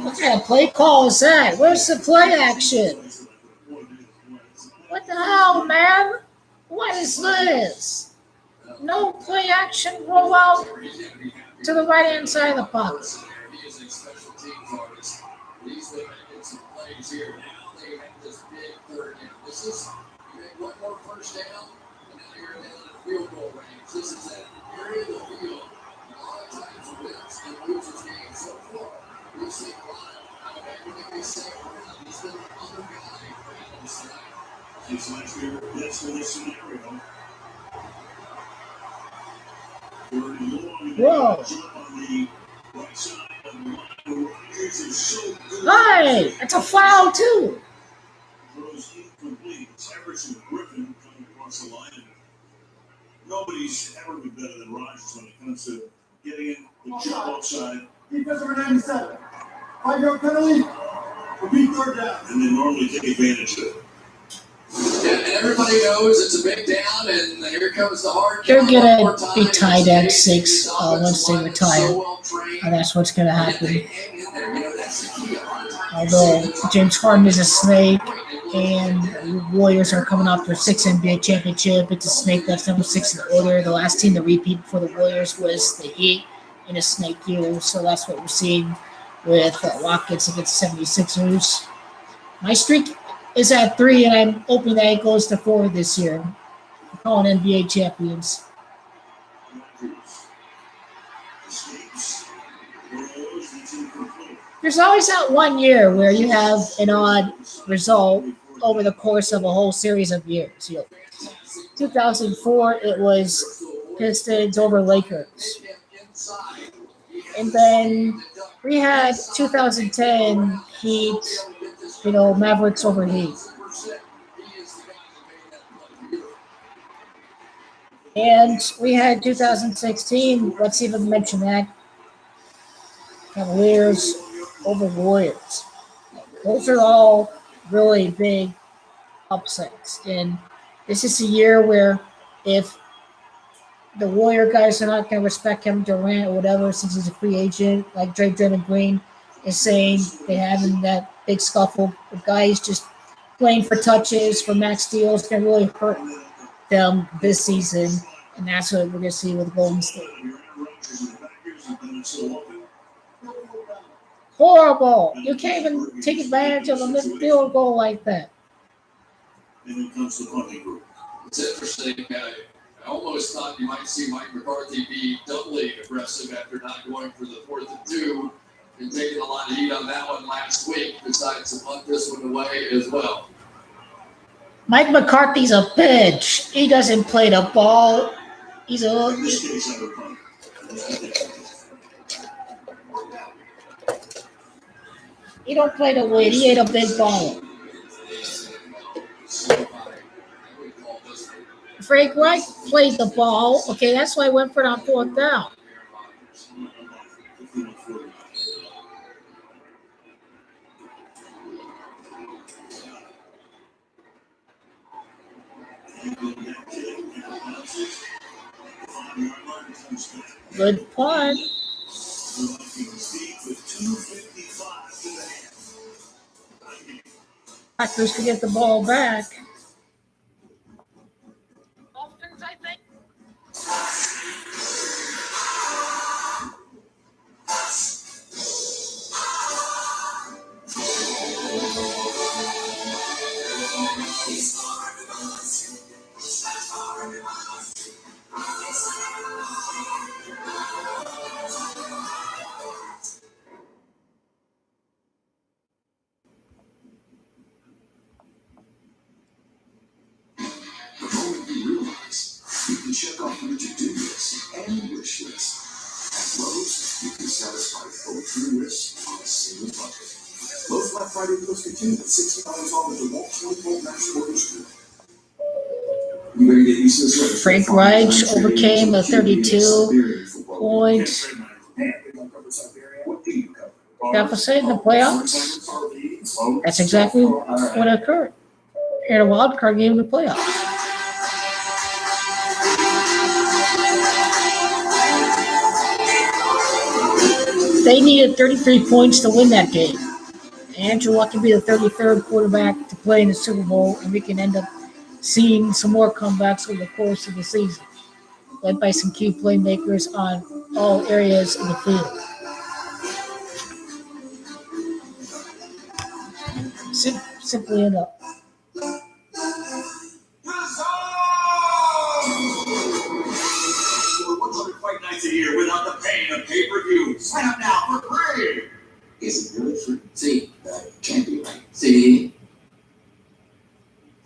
What kind of play call is that? Where's the play action? What the hell, man? What is this? No play action rollout to the right hand side of the pocket. He is a special teams artist. He's making some plays here. Now they have this big third down. This is, you make one more first down, and now you're down in field goal range. This is that area of the field. A lot of times wins and loses games so far. We've seen a lot of everything they say around. He's been the other guy for Adams tonight. His last year, that's for this scenario. Whoa. Hey, that's a foul too. Throws incomplete. It's Everson Griffin coming across the line. And nobody's ever been better than Rodgers when it comes to getting in the jump offside. Defense number 97. 5-yard penalty. Repeat third down. And they normally take advantage of it. And everybody knows it's a big down, and here comes the hard. They're gonna be tied at 6 once they retire, and that's what's gonna happen. Although James Harden is a snake, and the Warriors are coming off their 6th NBA championship, it's a snake that's number 6 in the order. The last team to repeat before the Warriors was the Heat in a snake year, so that's what we're seeing with Rockets against 76ers. My streak is at 3, and I'm hoping that it goes to 4 this year. I'm calling NBA champions. There's always that one year where you have an odd result over the course of a whole series of years. 2004, it was Pistons over Lakers. And then we had 2010 Heat, Mavericks over Heat. And we had 2016, let's even mention that, Cavaliers over Warriors. Those are all really big upsets. And this is a year where if the Warrior guys are not going to respect Kevin Durant or whatever since he's a free agent, like Draymond Green is saying they have in that big scuffle. The guys just playing for touches, for max deals, can really hurt them this season, and that's what we're going to see with Golden State. Horrible. You can't even take advantage of a missed field goal like that. It's interesting. I almost thought you might see Mike McCarthy be doubly aggressive after not going for the 4th and 2 and taking a lot of heat on that one last week, besides to punt this one away as well. Mike McCarthy's a bitch. He doesn't play the ball. He don't play the weight. He ain't a big baller. Frank Reich played the ball. Okay, that's why I went for it on 4th down. Good punt. Packers to get the ball back. Dolphins, I think. You can check off your to-do list and wish list. At Lowe's, you can satisfy both your lists on a single bucket. Lowe's Black Friday deals continue with $60 off at the Walt 24 Max Order Street. You ready to get used to this? Frank Reich overcame a 32-point deficit in the playoffs. That's exactly what occurred in a wild card game in the playoffs. They needed 33 points to win that game. Andrew Luck can be the 33rd quarterback to play in the Super Bowl, and we can end up seeing some more comebacks over the course of the season, led by some key playmakers on all areas of the field. Simply enough. Fight nights a year without the pain of pay-per-view. Sign up now for free. Is it really free? See, that can't be right. See?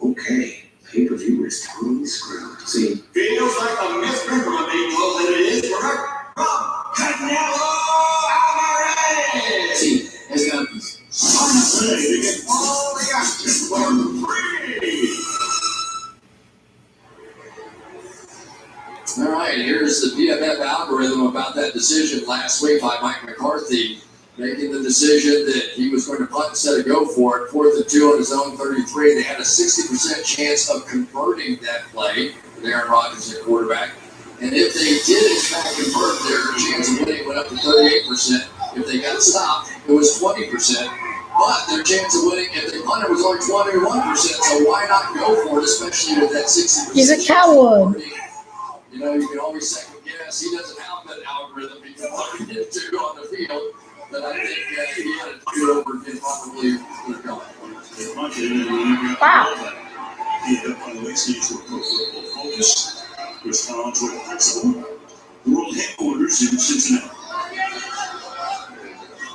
Okay, pay-per-view is totally screwed. See? Feels like a mystery from a big blow that it is for her. Canelo Alvarez! See, it's got this. Sign up today to get all the action for free. All right, here's the PFF algorithm about that decision last week by Mike McCarthy, making the decision that he was going to punt instead of go for it. 4th and 2 on his own 33. They had a 60% chance of converting that play with Aaron Rodgers at quarterback. And if they did in fact convert, their chance of winning went up to 38%. If they got stopped, it was 20%. But their chance of winning, if they punted, was only 21%. So why not go for it, especially with that 60%? He's a coward. You know, you can always second guess. He doesn't have that algorithm he can plug it into on the field. But I think he had to do it over again, probably would have gone. Wow. By the way, stands for Pro Football Focus, which college principal, world headquarters in Cincinnati.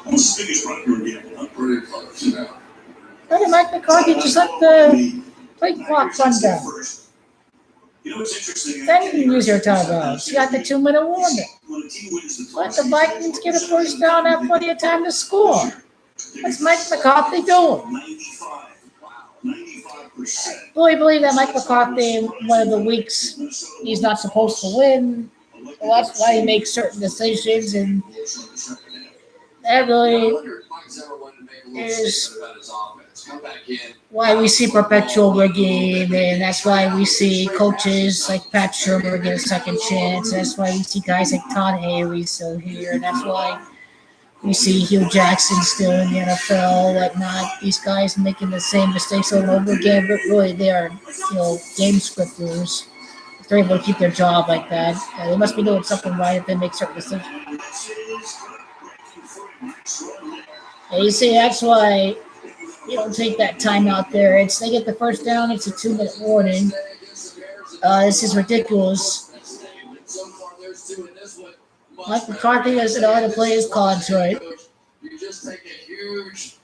What's the biggest Procter & Gamble? I'm Pretty close, you know. How did Mike McCarthy just let the play clock run down? You know what's interesting? Then you can use your timeouts. You got the 2-minute warning. Let the Vikings get a first down, have plenty of time to score. What's Mike McCarthy doing? 95%. Fully believe that Mike McCarthy, one of the weeks, he's not supposed to win. Well, that's why he makes certain decisions, and that really is why we see perpetual rigging, and that's why we see coaches like Pat Shermer get a second chance. That's why you see guys like Todd Haley still here, and that's why we see Hugh Jackson still in the NFL, whatnot. These guys making the same mistakes over and over again, but really they are, game scripters. If they're able to keep their job like that, they must be doing something right if they make certain decisions. And you see, that's why you don't take that time out there. They get the first down. It's a 2-minute warning. This is ridiculous. Mike McCarthy doesn't know how to play his cards right. You just take a huge,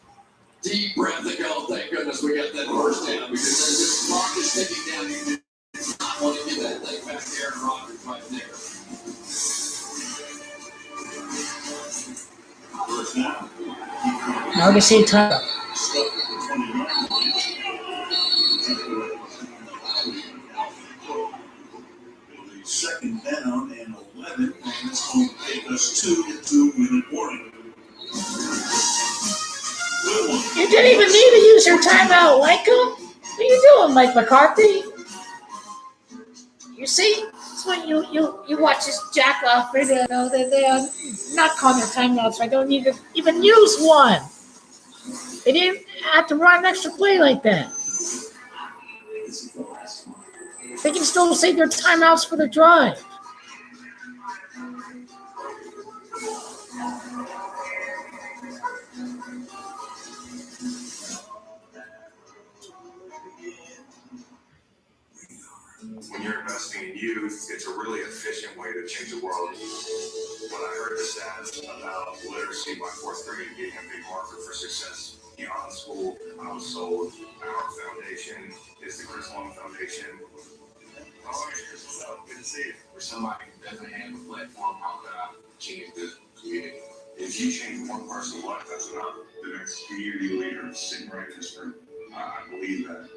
deep breath and go, thank goodness we got that first down. Because this clock is ticking down. You do not want to get that thing back to Aaron Rodgers right there. First down. Now we see time. Second down and 11, and it's going to take us to the 2-minute warning. Good one. You didn't even need to use your timeout, Michael. What are you doing, Mike McCarthy? You see, it's when you watch this jack off video, they are not calling their timeouts. I don't need to even use one. They didn't have to run an extra play like that. They can still save their timeouts for the drive. When you're investing in youth, it's a really efficient way to change the world. When I heard the stats about literacy by fourth grade being a big marker for success beyond school, I was sold. Our foundation is the Chris Long Foundation. Good to see you. For somebody who doesn't have a platform, how can I change the community? If you change one person's life, that's enough. The next community leader sitting right in this room. I believe that.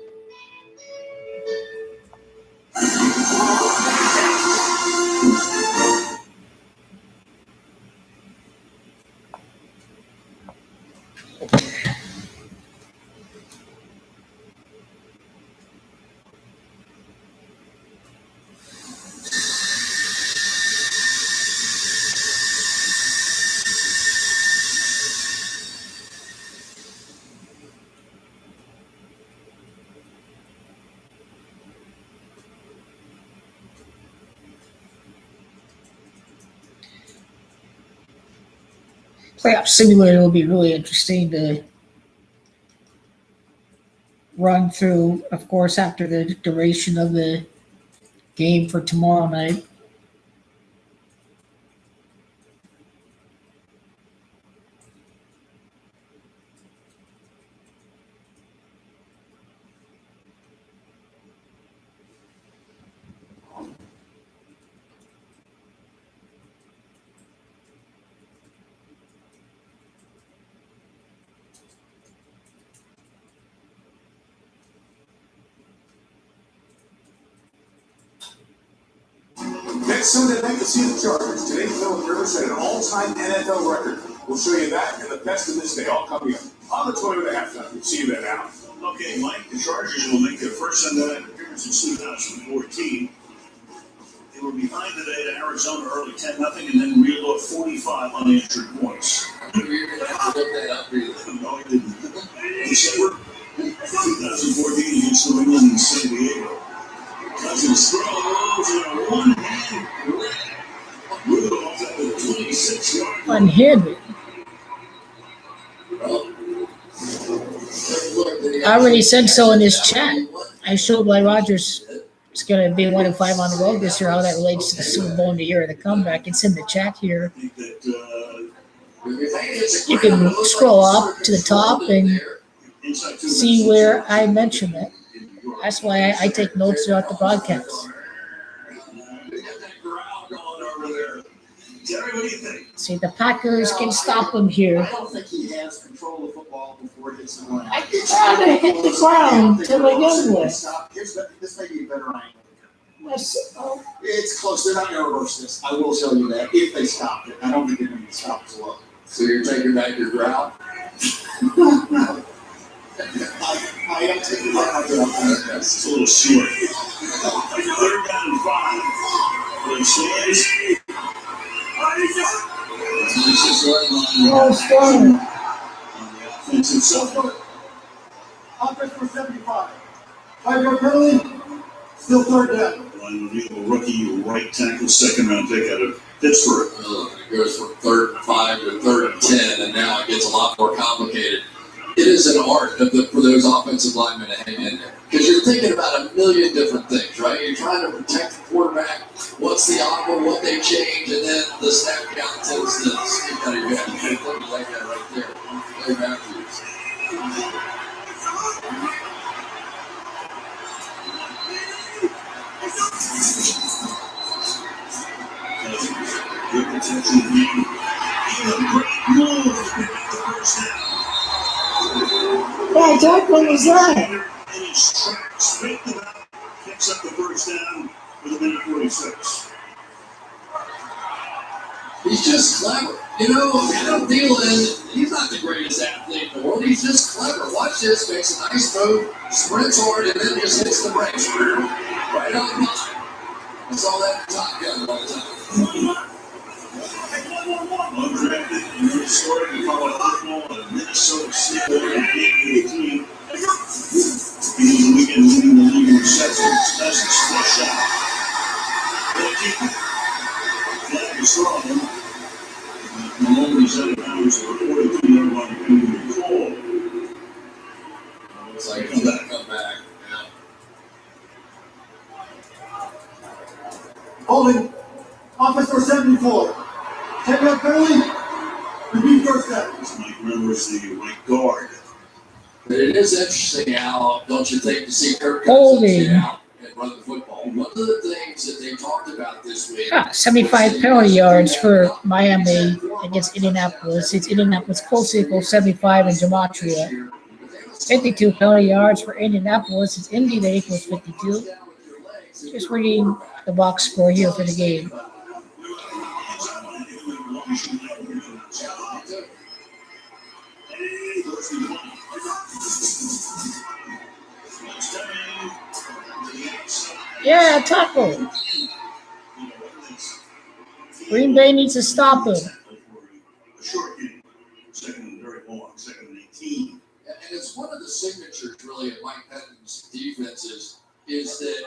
Playoff simulator will be really interesting to run through, of course, after the duration of the game for tomorrow night. Next Sunday night, you'll see the Chargers. Today, Philip Rivers set an all-time NFL record. We'll show you that and the best of this day all coming up on the Toyota Halftime. We'll see you then, Al. Okay, Mike, the Chargers will make their first Sunday night appearance in 2014. They were behind today to Arizona early 10-0 and then reeled off 45 unanswered points. You didn't have to look that up, really. No, I didn't. December 2014 against New England and San Diego. Cousins throws in a one-hand grab. Rudolph at the 26-yard line. Unhinged. I already said so in this chat. I showed why Rodgers is going to be 1-5 on the road this year, how that relates to the Super Bowl in the year of the comeback. It's in the chat here. You can scroll up to the top and see where I mentioned it. That's why I take notes throughout the broadcast. See, the Packers can stop him here. I don't think he has control of football before it hits the ground. I can try to hit the ground to begin with. This may be a better angle. Oh, It's close. They're not going to reverse this. I will tell you that if they stop it. I don't think they're going to stop as well. So you're taking back your route? I am taking my hat off. It's a little short. 3rd down and 5. But it stands. It's just right on Oh, strong. the offensive side. Offense for 75. 5-yard penalty. Still 3rd down. Line O'Neal, a rookie right tackle, 2nd-round pick out of Pittsburgh. It goes from 3rd and 5 to 3rd and 10, and now it gets a lot more complicated. It is an art for those offensive linemen to hang in there. Because you're thinking about a million different things, right? You're trying to protect the quarterback, what's the offer, what they change, and then the snap count tells the stick out of your head. You look at that guy right there. Clay Matthews. Good protection again. And a great move to pick up the 1st down. What tackle was that? And he strikes, picked it up, picks up the 1st down with a minute 46. He's just clever. You know, Thielen, he's not the greatest athlete in the world. He's just clever. Watch this, makes a nice move, sprints hard, and then just hits the brakes. Right on time. I saw that top gun all the time. Undrafted and historic in college football at Minnesota State in 2018. Beginning the weekend leading the league in receptions. That's a splash out. Flag is thrown. Maloney's out of bounds for 42-yard line penalty call. Looks like he's going to come back. Yeah. Holding. Offense for 74. 10-yard penalty. Repeat 1st down. Mike Rivers, the right guard. But it is interesting how, don't you think, to see Kirk Holding. Cousins get out and run the football. One of the things that they talked about this week. 75 penalty yards for Miami against Indianapolis. It's Indianapolis close equals 75 in Gematria. 52 penalty yards for Indianapolis. It's Indy that equals 52. Just reading the box score here for the game. Yeah, tackle. Green Bay needs to stop him. Short game. 2nd and very long. 2nd and 18. And it's one of the signatures, really, of Mike Pettine's defenses is that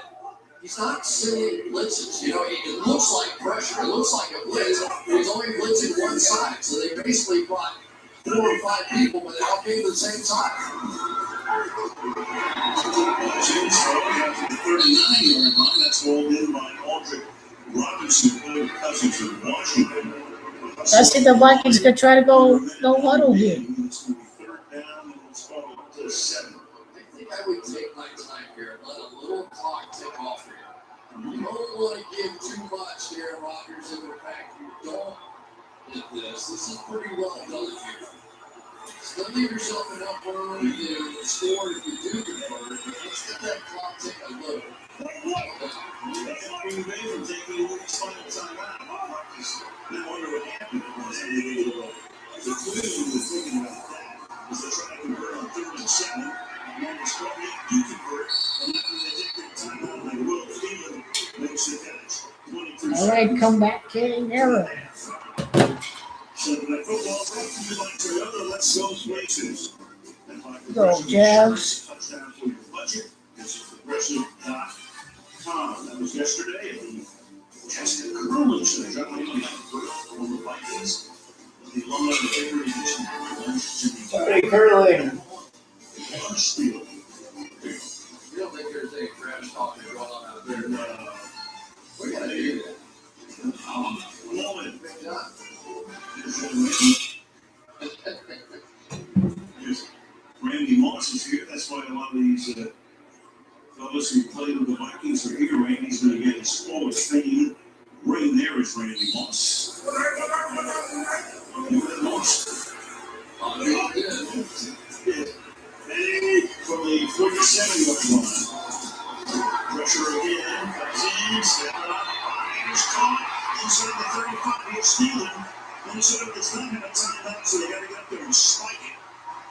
he's not sending blitzes. You know, it looks like pressure. It looks like a blitz. But he's only blitzing one side. So they basically brought 4 or 5 people, but they all came to the same side. James Harvey out to the 39-yard line. That's hauled in by Aldrich Rodgers, who played Cousins in Washington. That's it. The Vikings could try to go no huddle here. 3rd down, and it's called to 7. I think I would take my time here and let a little clock tick off here. You don't want to give too much here, Rodgers, in the fact you don't get this. This is pretty well done here. Still leave yourself enough room to score if you do convert, but let's get that clock tick a little. Green Bay from taking his final time out. They wonder what happened was the clue was thinking about that. Was to try to convert on 3rd and 7. And then it's probably do convert. And after they take their time out, like Will Cleveland makes the catch. All right, comeback king error. So the football brought to you by Toyota. Let's go places. Go, Jazz. Touchdown for your budget. This is progressive.com. That was yesterday. Tested Curlers. They're dropping on the Vikings. The alumni of the Baker Edition. Sorry, curling. Steele. You don't think there's any trash talking going on out there? We got to do that. Moment. Big job. Randy Moss is here. That's why a lot of these fellas who played with the Vikings are here. Randy's going to get his Hall of Fame ring. There is Randy Moss. Moss. From the 47-yard line. Pressure again. Cousins. Myers caught inside the 35. He's stealing. Minnesota does not have a timeout, so they got to get up there and spike it.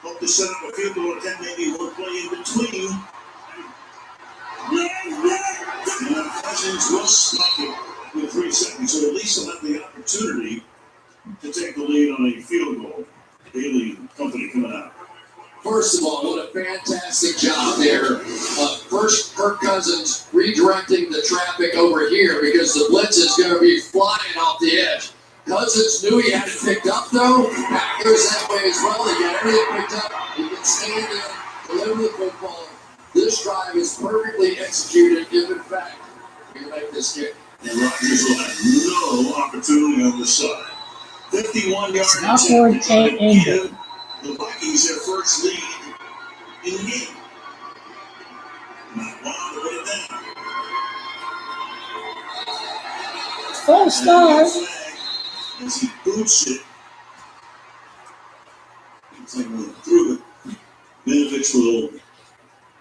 Hope to set up a field goal and maybe one play in between. And Cousins will spike it with 3 seconds, so at least he'll have the opportunity to take the lead on a field goal. Bailey Company coming out. First of all, what a fantastic job there. First, Kirk Cousins redirecting the traffic over here because the blitz is going to be flying off the edge. Cousins knew he had it picked up, though. Back goes that way as well. He got everything picked up. He can stand there, deliver the football. This drive is perfectly executed if, in fact, we make this kick. And Rodgers will have no opportunity on the side. 51 yards. Awkward and ended. The Vikings their first lead in the game. Not one on the way down. Full start. As he boots it. Looks like going through it. Minovich will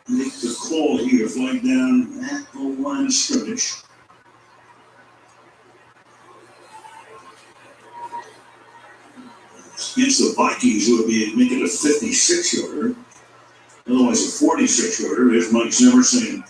make the call here, flag down at the line of scrimmage. Against the Vikings, would be making a 56-yarder. Otherwise, a 46-yarder. There's Mike Zimmer saying,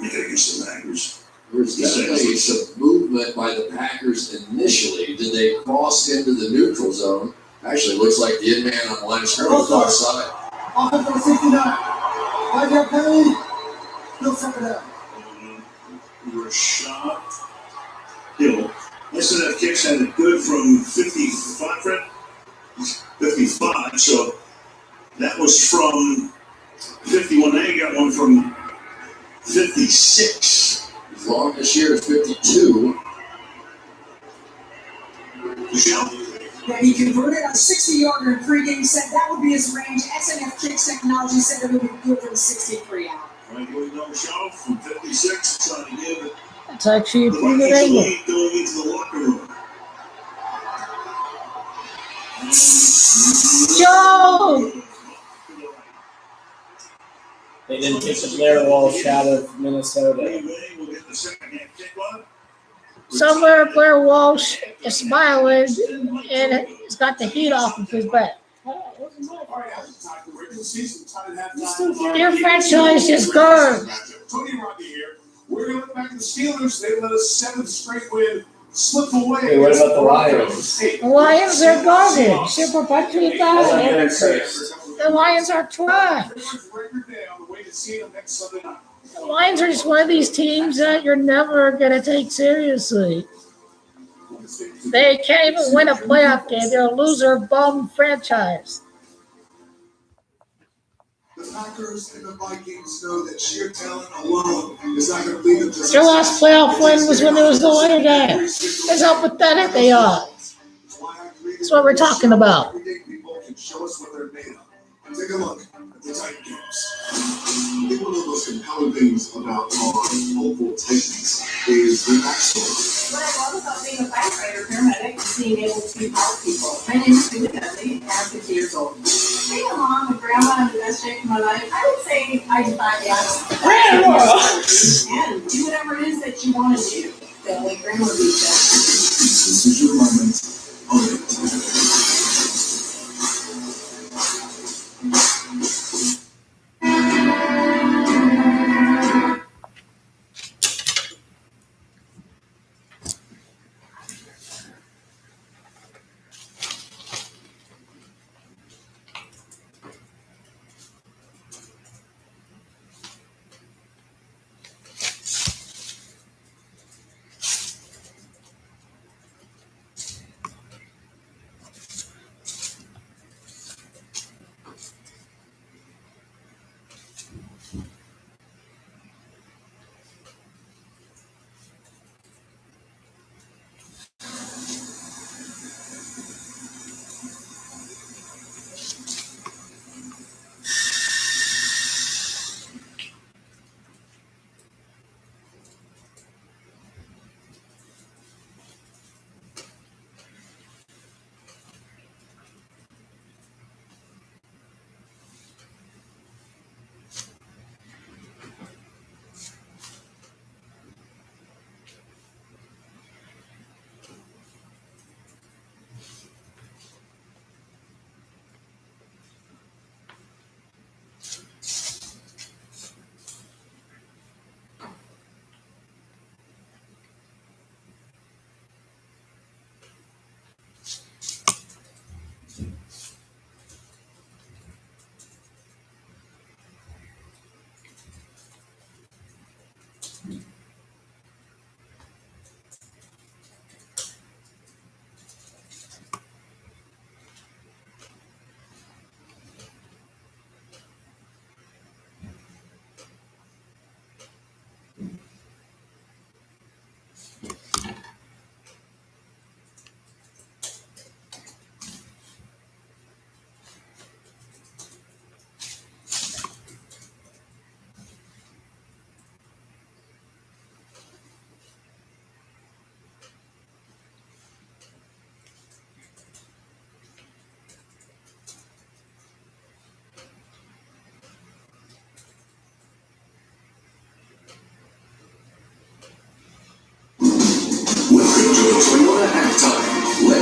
make it against the Packers. There's definitely some movement by the Packers initially. Did they cross into the neutral zone? Actually, looks like the in-man on the line of scrimmage offside. Offensive 69. 5-yard penalty. No second down. Rashad Hill. SNF kicks had it good from 55, Fred? 55, so that was from 51. Now you got one from 56. As long as here is 52. Michelle? Yeah, he converted a 60-yarder in pregame, said that would be his range. SNF Kicks Technology said it would be good for the 63 out. Right, here we go, Michelle, from 56, trying to give it. That's actually a The pretty good Vikings angle. lead going into the locker room. Joe! They didn't take the Blair Walsh out of Minnesota. Green Bay will get the second half kickoff. Somewhere Blair Walsh is smiling and he's got the heat off of his back. Your franchise is gone. Tony Rodney here. We're going to look back at the Steelers. They let a 7th straight win slip away. Hey, what about the Lions? The Lions are garbage. Super Patriot That's guy. another curse. The Lions are trash. The Lions are just one of these teams that you're never going to take seriously. They can't even win a playoff game. They're a loser bum franchise. The Packers and the Vikings know that sheer talent alone is not going to lead them to Their last playoff win was when there was no internet. That's how pathetic they are. That's what we're talking about. Everyday people can show us what they're made of. Take a look at the Titan games. I think one of the most compelling things about our local Titans is the backstory. What I love about being a firefighter, paramedic, is being able to help people. My name is Julie Dudley, and I'm 50 years old. Being a mom and grandma in the best shape of my life, I would say I defy the odds. And do whatever it is that you want to do. So, like Grandma would say. This is your moment. Own it.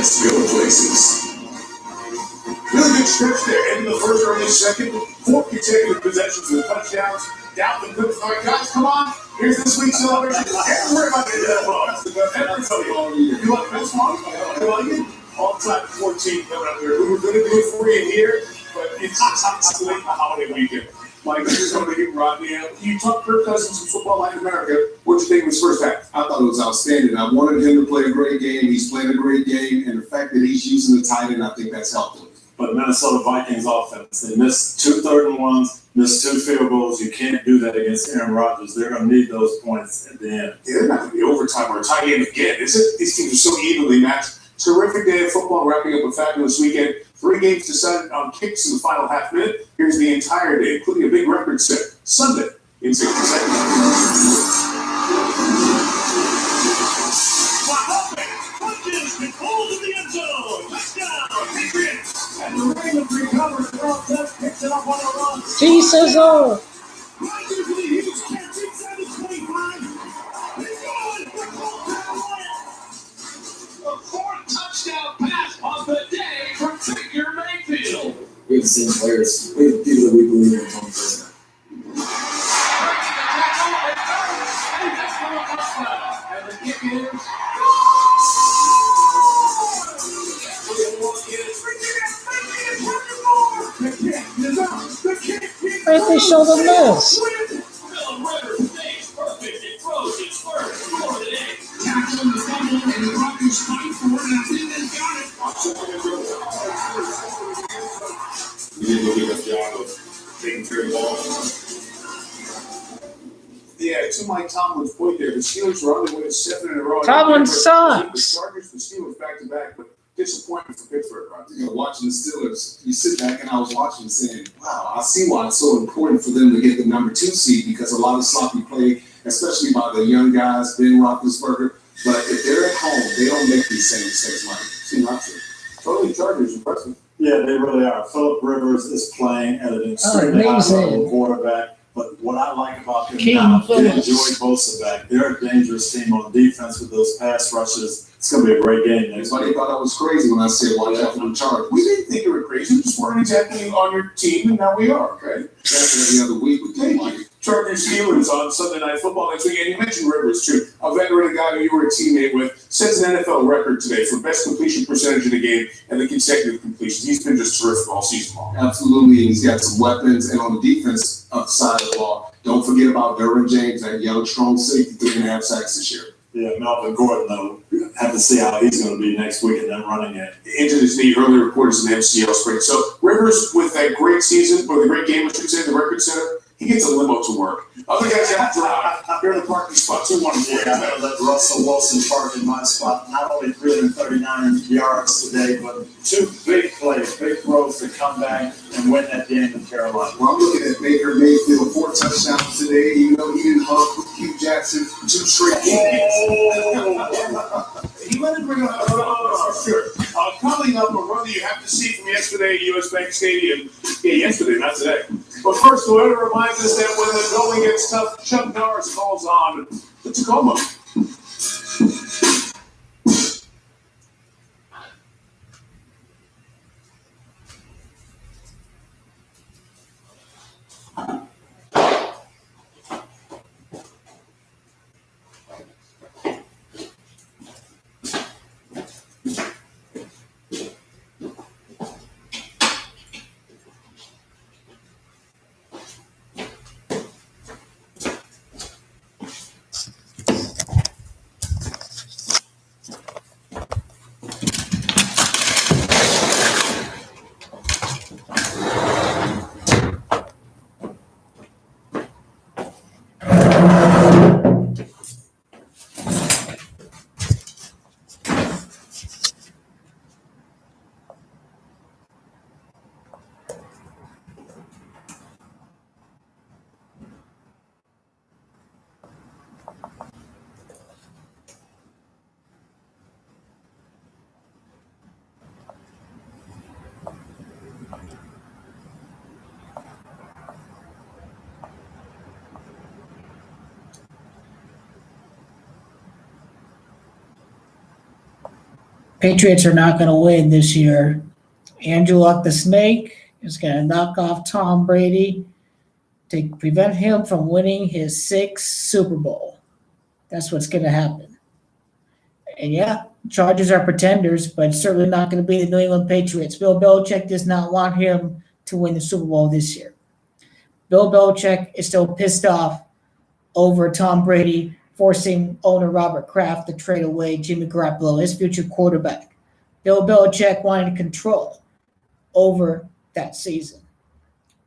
Let's go places. Really good stretch there. End of the first, early second. 4 consecutive possessions with touchdowns. Dalvin Cook. All right, guys, come on. Here's this week's celebration. Everybody did that ball. Everybody. You like this one? You like it? All-time 14 coming up here. We were going to do it for you here, but it's late in the holiday weekend. Mike, I just want to get Rodney out. You talked Kirk Cousins from Football Like America. What did you think of his first half? I thought it was outstanding. I wanted him to play a great game. He's playing a great game, and the fact that he's using the tight end, I think that's helped him. But Minnesota Vikings offense, they missed 2 3rd-and-1s, missed 2 field goals. You can't do that against Aaron Rodgers. They're going to need those points at the end. Yeah, they're not going to be overtime or a tie game again. These teams are so evenly matched. Terrific day of football, wrapping up a fabulous weekend. 3 games decided on kicks in the final half minute. Here's the entire day, including a big record set. Sunday in 60 seconds. Rodgers controls in the end zone. Touchdown, Patriots. And the Ravens recover. Just picks it up on the run. Jesus, oh. Rodgers with a huge catch inside the 25. He's going for Carolina. The 4th touchdown pass of the day from Baker Mayfield. We have the same players. We have people that we believe in on first down. And the kick is Why did they show them this? tackling the fumble, and the Rodgers fight for it, and I think they got it. We did a good job of taking care of the ball. Yeah, to Mike Tomlin's point there, the Steelers were on their way to 7 in a row. Tomlin sucks. The Chargers, the Steelers back to back, but disappointment for Pittsburgh, right? You know, watching the Steelers, you sit back and I was watching saying, wow, I see why it's so important for them to get the number 2 seed, because a lot of sloppy play, especially by the young guys, Ben Roethlisberger. But if they're at home, they don't make these same mistakes, Mike. See, not to. Totally Chargers, impressive. Yeah, they really are. Phillip Rivers is playing at an extremely high level quarterback. But what I like about them now, they enjoy Bosa back. They're a dangerous team on defense with those pass rushes. It's going to be a great game next week. Everybody thought I was crazy when I said watch out for the Chargers. We didn't think you were crazy. We just weren't exactly on your team, and now we are, okay? That's every other week with you, Mike. Chargers Steelers on Sunday Night Football next week. And you mentioned Rivers, too. A veteran, a guy who you were a teammate with, sets an NFL record today for best completion percentage in the game and the consecutive completions. He's been just terrific all season long. Absolutely, and he's got some weapons. And on the defense side of the ball, don't forget about Derwin James, that young, strong safety, 3.5 sacks this year. Yeah, Melvin Gordon, though, have to see how he's going to be next week and then running it. Injured his knee, early reported an MCL sprain. So Rivers, with that great season, or the great game, I should say, the record setter, he gets a limo to work. Other guys have to drive. They're in the parking spot. 2-1-4. Yeah, I'm going to let Russell Wilson park in my spot. Not only 339 yards today, but 2 big plays, big throws to come back and win that game in Carolina. Well, I'm looking at Baker Mayfield, 4 touchdowns today. You know, he didn't hug Hugh Jackson 2 straight games. He let him bring up for sure. Coming up, a run that you have to see from yesterday at US Bank Stadium. Yeah, yesterday, not today. But first, the weather reminds us that when the going gets tough, Chuck Norris calls on the Tacoma. Patriots are not going to win this year. Andrew Luck, the snake, is going to knock off Tom Brady to prevent him from winning his 6th Super Bowl. That's what's going to happen. And yeah, Chargers are pretenders, but certainly not going to be the New England Patriots. Bill Belichick does not want him to win the Super Bowl this year. Bill Belichick is still pissed off over Tom Brady forcing owner Robert Kraft to trade away Jimmy Garoppolo, his future quarterback. Bill Belichick wanted control over that season.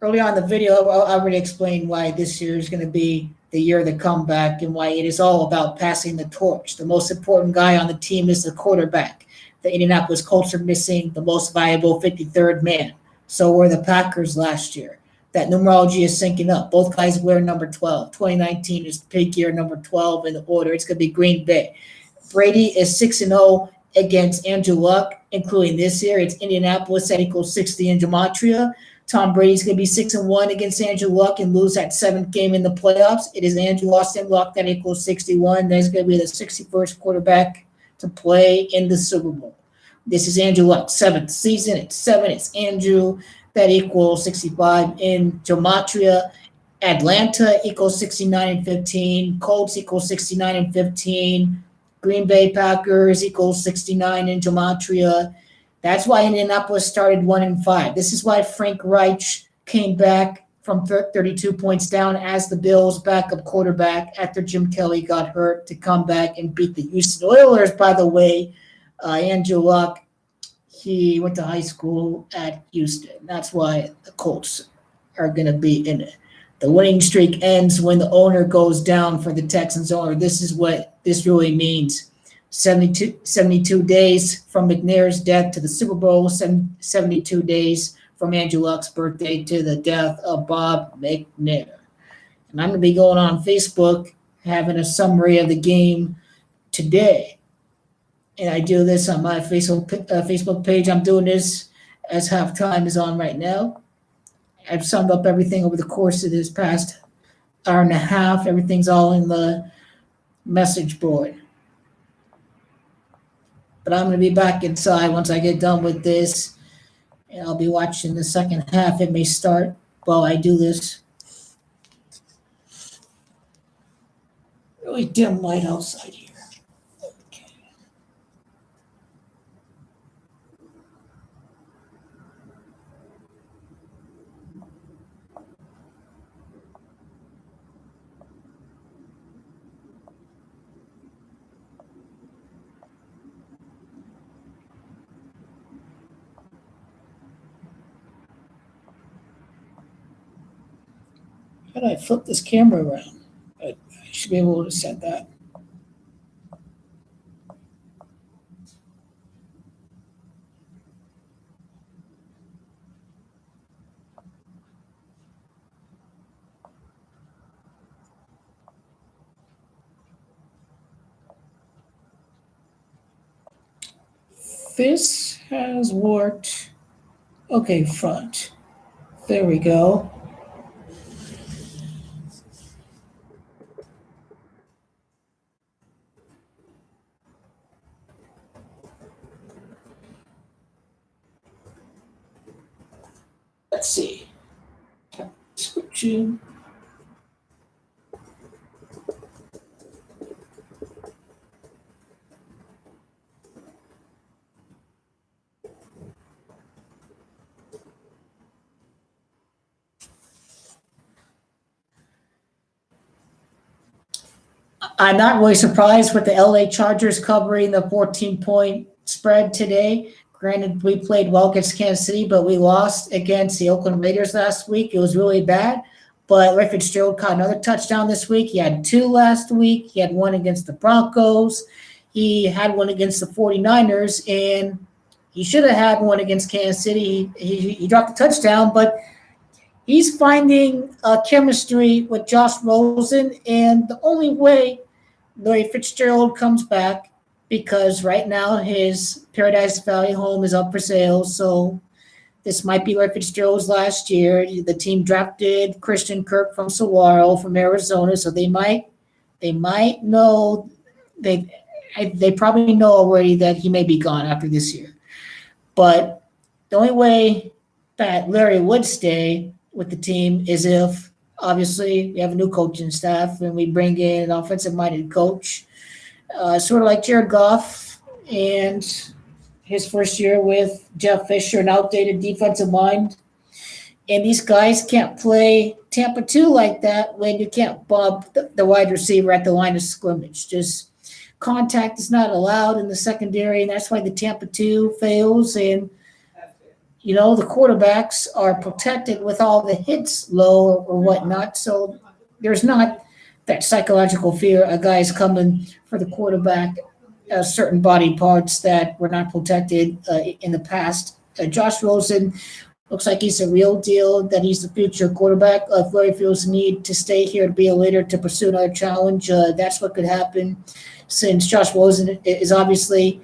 Early on in the video, I already explained why this year is going to be the year of the comeback and why it is all about passing the torch. The most important guy on the team is the quarterback. The Indianapolis Colts are missing the most valuable 53rd man. So were the Packers last year. That numerology is syncing up. Both guys wear number 12. 2019 is peak year number 12 in the order. It's going to be Green Bay. Brady is 6-0 against Andrew Luck, including this year. It's Indianapolis that equals 60 in Gematria. Tom Brady's going to be 6-1 against Andrew Luck and lose that 7th game in the playoffs. It is Andrew Austin Luck that equals 61. That's going to be the 61st quarterback to play in the Super Bowl. This is Andrew Luck's 7th season. It's 7. It's Andrew that equals 65 in Gematria. Atlanta equals 69-15. Colts equals 69-15. Green Bay Packers equals 69 in Gematria. That's why Indianapolis started 1-5. This is why Frank Reich came back from 32 points down as the Bills' backup quarterback after Jim Kelly got hurt to come back and beat the Houston Oilers. By the way, Andrew Luck, he went to high school at Houston. That's why the Colts are going to be in it. The winning streak ends when the owner goes down for the Texans owner. This is what this really means. 72 days from McNair's death to the Super Bowl, 72 days from Andrew Luck's birthday to the death of Bob McNair. And I'm going to be going on Facebook having a summary of the game today. And I do this on my Facebook page. I'm doing this as halftime is on right now. I've summed up everything over the course of this past hour and a half. Everything's all in the message board. But I'm going to be back inside once I get done with this. And I'll be watching the second half. It may start while I do this. Really dim light outside here. Okay. How do I flip this camera around? I should be able to set that. This has worked. Okay, front. There we go. Let's see. Switching. I'm not really surprised with the LA Chargers covering the 14-point spread today. Granted, we played well against Kansas City, but we lost against the Oakland Raiders last week. It was really bad. But Larry Fitzgerald caught another touchdown this week. He had 2 last week. He had 1 against the Broncos. He had 1 against the 49ers, and he should have had 1 against Kansas City. He dropped a touchdown, but he's finding chemistry with Josh Rosen, and the only way Larry Fitzgerald comes back, because right now his Paradise Valley home is up for sale, so this might be Larry Fitzgerald's last year. The team drafted Christian Kirk from Saguaro from Arizona, so they might know they probably know already that he may be gone after this year. But the only way that Larry would stay with the team is if, obviously, we have a new coaching staff and we bring in an offensive-minded coach, sort of like Jared Goff and his first year with Jeff Fisher, an outdated defensive mind. And these guys can't play Tampa 2 like that when you can't bump the wide receiver at the line of scrimmage. Just contact is not allowed in the secondary, and that's why the Tampa 2 fails. And, the quarterbacks are protected with all the hits low or whatnot. So there's not that psychological fear of guys coming for the quarterback, certain body parts that were not protected in the past. Josh Rosen looks like he's a real deal, that he's the future quarterback. If Larry feels the need to stay here to be a leader, to pursue another challenge, that's what could happen, since Josh Rosen is obviously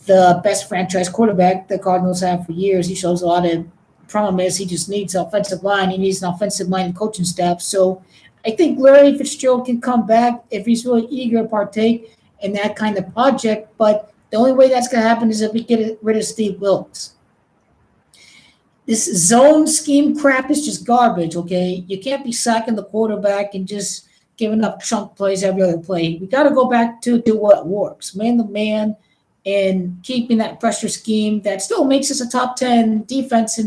the best franchise quarterback the Cardinals have for years. He shows a lot of promise. He just needs offensive line. He needs an offensive-minded coaching staff. So I think Larry Fitzgerald can come back if he's really eager to partake in that kind of project. But the only way that's going to happen is if we get rid of Steve Wilkes. This zone scheme crap is just garbage, okay? You can't be sacking the quarterback and just giving up chunk plays every other play. We got to go back to what works, man-to-man, and keeping that pressure scheme that still makes us a top 10 defense in